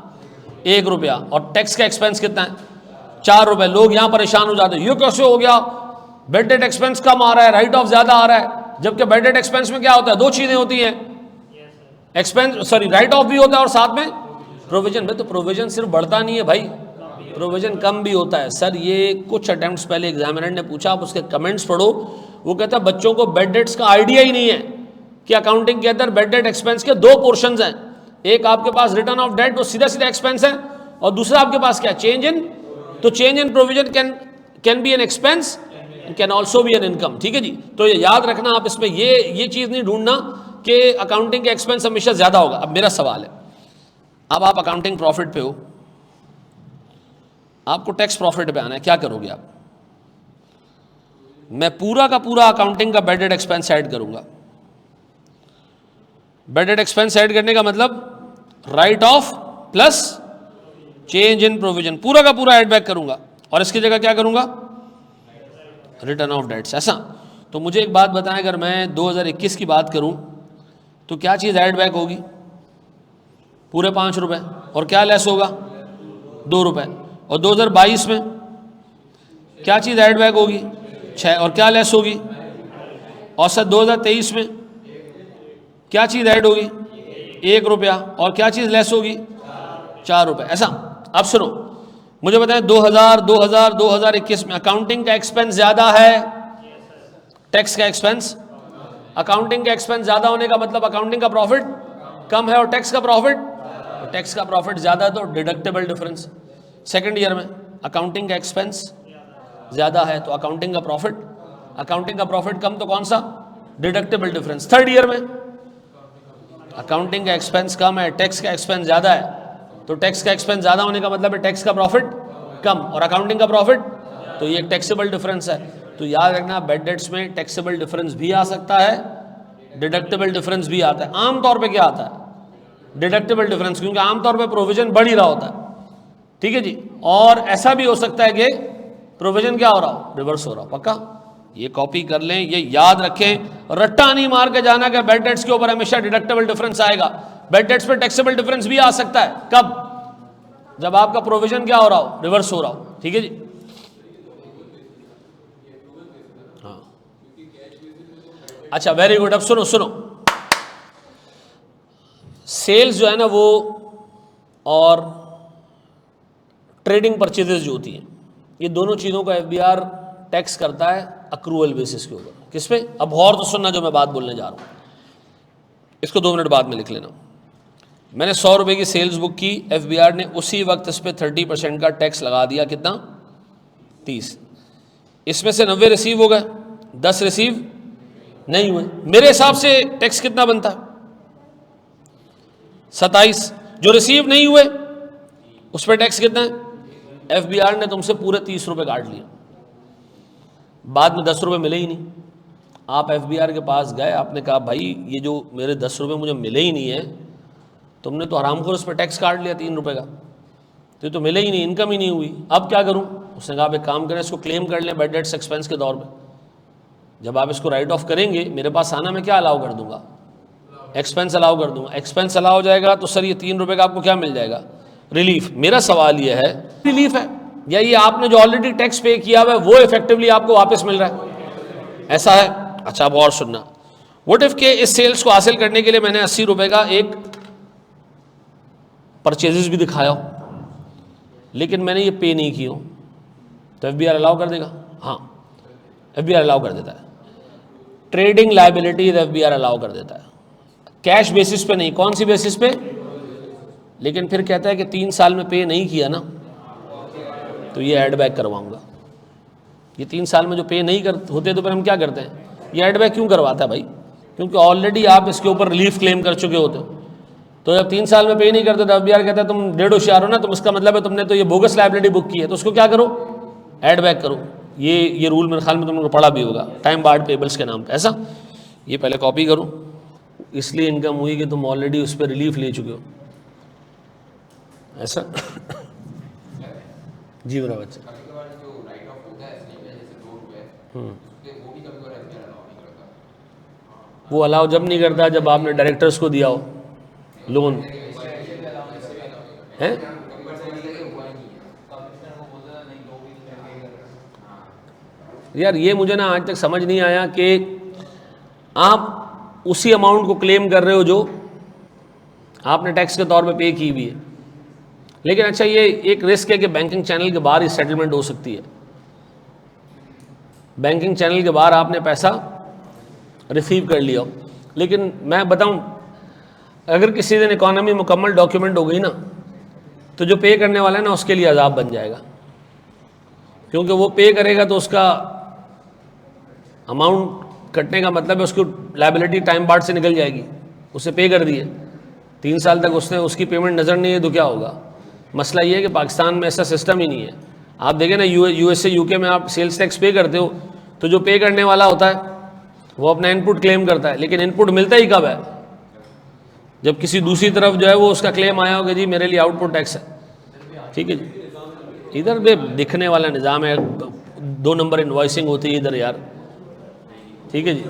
1 रुपया, और टैक्स का एक्सपेंस कितना है, 4 रुपये। लोग यहाँ परेशान हो जाते हैं, ये कैसे हो गया, बेड डेट एक्सपेंस कम आ रहा है, राइट ऑफ ज्यादा आ रहा है, जबकि बेड डेट एक्सपेंस में क्या होता है, 2 चीजें होती हैं, एक्सपेंस सॉरी राइट ऑफ भी होता है और साथ में प्रोविजन में। तो प्रोविजन सिर्फ बढ़ता नहीं है भाई, प्रोविजन कम भी होता है। सर ये कुछ अटेम्प्ट्स पहले एग्जामिनर ने पूछा, आप उसके कमेंट्स पढ़ो, वो कहता है बच्चों को बेड डेट्स का आइडिया ही नहीं है कि अकाउंटिंग के अंदर बेड डेट एक्सपेंस के 2 पोर्शंस हैं, एक आपके पास रिटर्न ऑफ डेट वो सीधा सीधा एक्सपेंस है, और दूसरा आपके पास क्या, चेंज इन, तो change in provision can be an expense, can also be an income. ठीक है जी। तो ये याद रखना, आप इसमें ये चीज नहीं ढूंढना कि अकाउंटिंग का एक्सपेंस हमेशा ज्यादा होगा। अब मेरा सवाल है, अब आप अकाउंटिंग प्रॉफिट पे हो, आपको टैक्स प्रॉफिट पे आना है, क्या करोगे आप, मैं पूरा का पूरा अकाउंटिंग का बेड डेट एक्सपेंस ऐड करूंगा। बेड डेट एक्सपेंस ऐड करने का मतलब right of plus change in provision, पूरा का पूरा ऐड बैक करूंगा, और इसकी जगह क्या करूंगा, रिटर्न ऑफ डेट्स। ऐसा तो मुझे एक बात बताएं, अगर मैं 2021 की बात करूं तो क्या चीज़ ऐड बैक होगी, पूरे 5 रुपये, और क्या लेस होगा, 2 रुपये। और 2022 में क्या चीज़ ऐड बैक होगी, 6, और क्या लेस होगी, और सर 2023 में क्या चीज़ ऐड होगी, 1 रुपया, और क्या चीज़ लेस होगी, 4 रुपये। ऐसा अब सुनो, मुझे बताएं 2021 में अकाउंटिंग का एक्सपेंस ज़्यादा है, टैक्स का एक्सपेंस, अकाउंटिंग का एक्सपेंस ज़्यादा होने का मतलब अकाउंटिंग का प्रॉफिट कम है, और टैक्स का प्रॉफिट ज़्यादा है, तो डिडक्टेबल डिफरेंस। सेकेंड ईयर में अकाउंटिंग का एक्सपेंस ज़्यादा है तो अकाउंटिंग का प्रॉफिट कम, तो कौन सा, डिडक्टेबल डिफरेंस। थर्ड ईयर में अकाउंटिंग का एक्सपेंस कम है, टैक्स का एक्सपेंस ज़्यादा है, तो टैक्स का एक्सपेंस ज़्यादा होने का मतलब है टैक्स का प्रॉफिट कम और अकाउंटिंग का प्रॉफिट, तो ये एक टैक्सेबल डिफरेंस है। तो याद रखना बेड डेट्स में टैक्सेबल डिफरेंस भी आ सकता है, डिडक्टेबल डिफरेंस भी आता है। आमतौर पे क्या आता है, डिडक्टेबल डिफरेंस, क्योंकि आमतौर पे प्रोविजन बढ़ ही रहा होता है। ठीक है जी। और ऐसा भी हो सकता है कि प्रोविजन क्या हो रहा हो, रिवर्स हो रहा हो। पक्का ये कॉपी कर लें, ये याद रखें, रट्टा नहीं मार के जाना कि बेड डेट्स के ऊपर हमेशा डिडक्टेबल डिफरेंस आएगा। बेड डेट्स पे टैक्सेबल डिफरेंस भी आ सकता है, कब, जब आपका प्रोविजन क्या हो रहा हो, रिवर्स हो रहा हो। ठीक है जी। हाँ अच्छा, वेरी गुड। अब सुनो, सेल्स जो है ना वो, और ट्रेडिंग परचेजेस जो होती हैं, ये दोनों चीज़ों का एफबीआर टैक्स करता है अक्रूवल बेसिस के ऊपर। किस पे, अब और तो सुनना जो मैं बात बोलने जा रहा हूँ, इसको 2 मिनट बाद में लिख लेना। मैंने 100 रुपये की सेल्स बुक की, एफबीआर ने उसी वक्त इस पर 30% का टैक्स लगा दिया, कितना, 30। इसमें से 90 रिसीव हो गए, 10 रिसीव नहीं हुए, मेरे हिसाब से टैक्स कितना बनता है, 27। जो रिसीव नहीं हुए उस पर टैक्स कितना है, एफबीआर ने तुमसे पूरे 30 रुपये काट लिए, बाद में 10 रुपये मिले ही नहीं। आप एफबीआर के पास गए, आपने कहा भाई ये जो मेरे 10 रुपये मुझे मिले ही नहीं है, तुमने तो हरामखोर उस पर टैक्स काट लिया 3 रुपये का, तो मिले ही नहीं, इनकम ही नहीं हुई, अब क्या करूं। उसने कहा आप एक काम करें, इसको क्लेम कर लें बेड डेट्स एक्सपेंस के तौर पे। जब आप इसको राइट ऑफ करेंगे मेरे पास आना, मैं क्या अलाउ कर दूंगा, एक्सपेंस अलाउ कर दूंगा। एक्सपेंस अलाउ हो जाएगा तो सर ये 3 रुपये का आपको क्या मिल जाएगा, रिलीफ। मेरा सवाल ये है रिलीफ है या ये आपने जो ऑलरेडी टैक्स पे किया हुआ है वो इफेक्टिवली आपको वापस मिल रहा है, ऐसा है? अच्छा अब और सुनना, व्हाट इफ के इस सेल्स को हासिल करने के लिए मैंने 80 रुपये का एक परचेजेस भी दिखाया हो, लेकिन मैंने ये पे नहीं की हो, तो एफबीआर अलाउ कर देगा? हाँ, एफबीआर अलाउ कर देता है। ट्रेडिंग लायबिलिटीज एफबीआर अलाउ कर देता है, कैश बेसिस पे नहीं। कौन सी बेसिस पे? लेकिन फिर कहता है कि 3 साल में पे नहीं किया ना, तो ये ऐड बैक करवाऊंगा। ये 3 साल में जो पे नहीं होते तो फिर हम क्या करते हैं, ये ऐड बैक क्यों करवाता है भाई? क्योंकि ऑलरेडी आप इसके ऊपर रिलीफ क्लेम कर चुके होते हो। तो जब 3 साल में पे नहीं करते तो एफबीआर कहता है तुम 1.5 होशियार हो ना, तुम इसका मतलब है तुमने तो ये बोगस लायबिलिटी बुक की है, तो उसको क्या करो, ऐड बैक करो। ये रूल मेरे ख्याल में तुमने पढ़ा भी होगा, टाइम बार्ड पेबल्स के नाम पे। ऐसा ये पहले कॉपी करो, इसलिए इनकम हुई कि तुम ऑलरेडी उस पर रिलीफ ले चुके हो, ऐसा। जी मेरा बच्चा, वो अलाउ जब नहीं करता जब आपने डायरेक्टर्स को दिया हो लोन है। यार ये मुझे ना आज तक समझ नहीं आया कि आप उसी अमाउंट को क्लेम कर रहे हो जो आपने टैक्स के तौर पे पे की हुई है, लेकिन अच्छा ये एक रिस्क है कि बैंकिंग चैनल के बाहर ही सेटलमेंट हो सकती है। बैंकिंग चैनल के बाहर आपने पैसा रिसीव कर लिया, लेकिन मैं बताऊं, अगर किसी दिन इकॉनमी मुकम्मल डॉक्यूमेंट हो गई ना, तो जो पे करने वाला है ना उसके लिए अजाब बन जाएगा, क्योंकि वो पे करेगा तो उसका अमाउंट कटने का मतलब है उसकी लायबिलिटी टाइम बार्ड से निकल जाएगी। उसे पे कर दिए, 3 साल तक उसने उसकी पेमेंट नज़र नहीं है तो क्या होगा? मसला ये है कि पाकिस्तान में ऐसा सिस्टम ही नहीं है। आप देखें ना यूएसए यूके में आप सेल्स टैक्स पे करते हो तो जो पे करने वाला होता है वो अपना इनपुट क्लेम करता है, लेकिन इनपुट मिलता ही कब है? जब किसी दूसरी तरफ जो है वो उसका क्लेम आया होगा जी मेरे लिए आउटपुट टैक्स है, ठीक है जी। इधर भी दिखने वाला निज़ाम है, 2 नंबर इन्वॉइसिंग होती है इधर यार, ठीक है जी।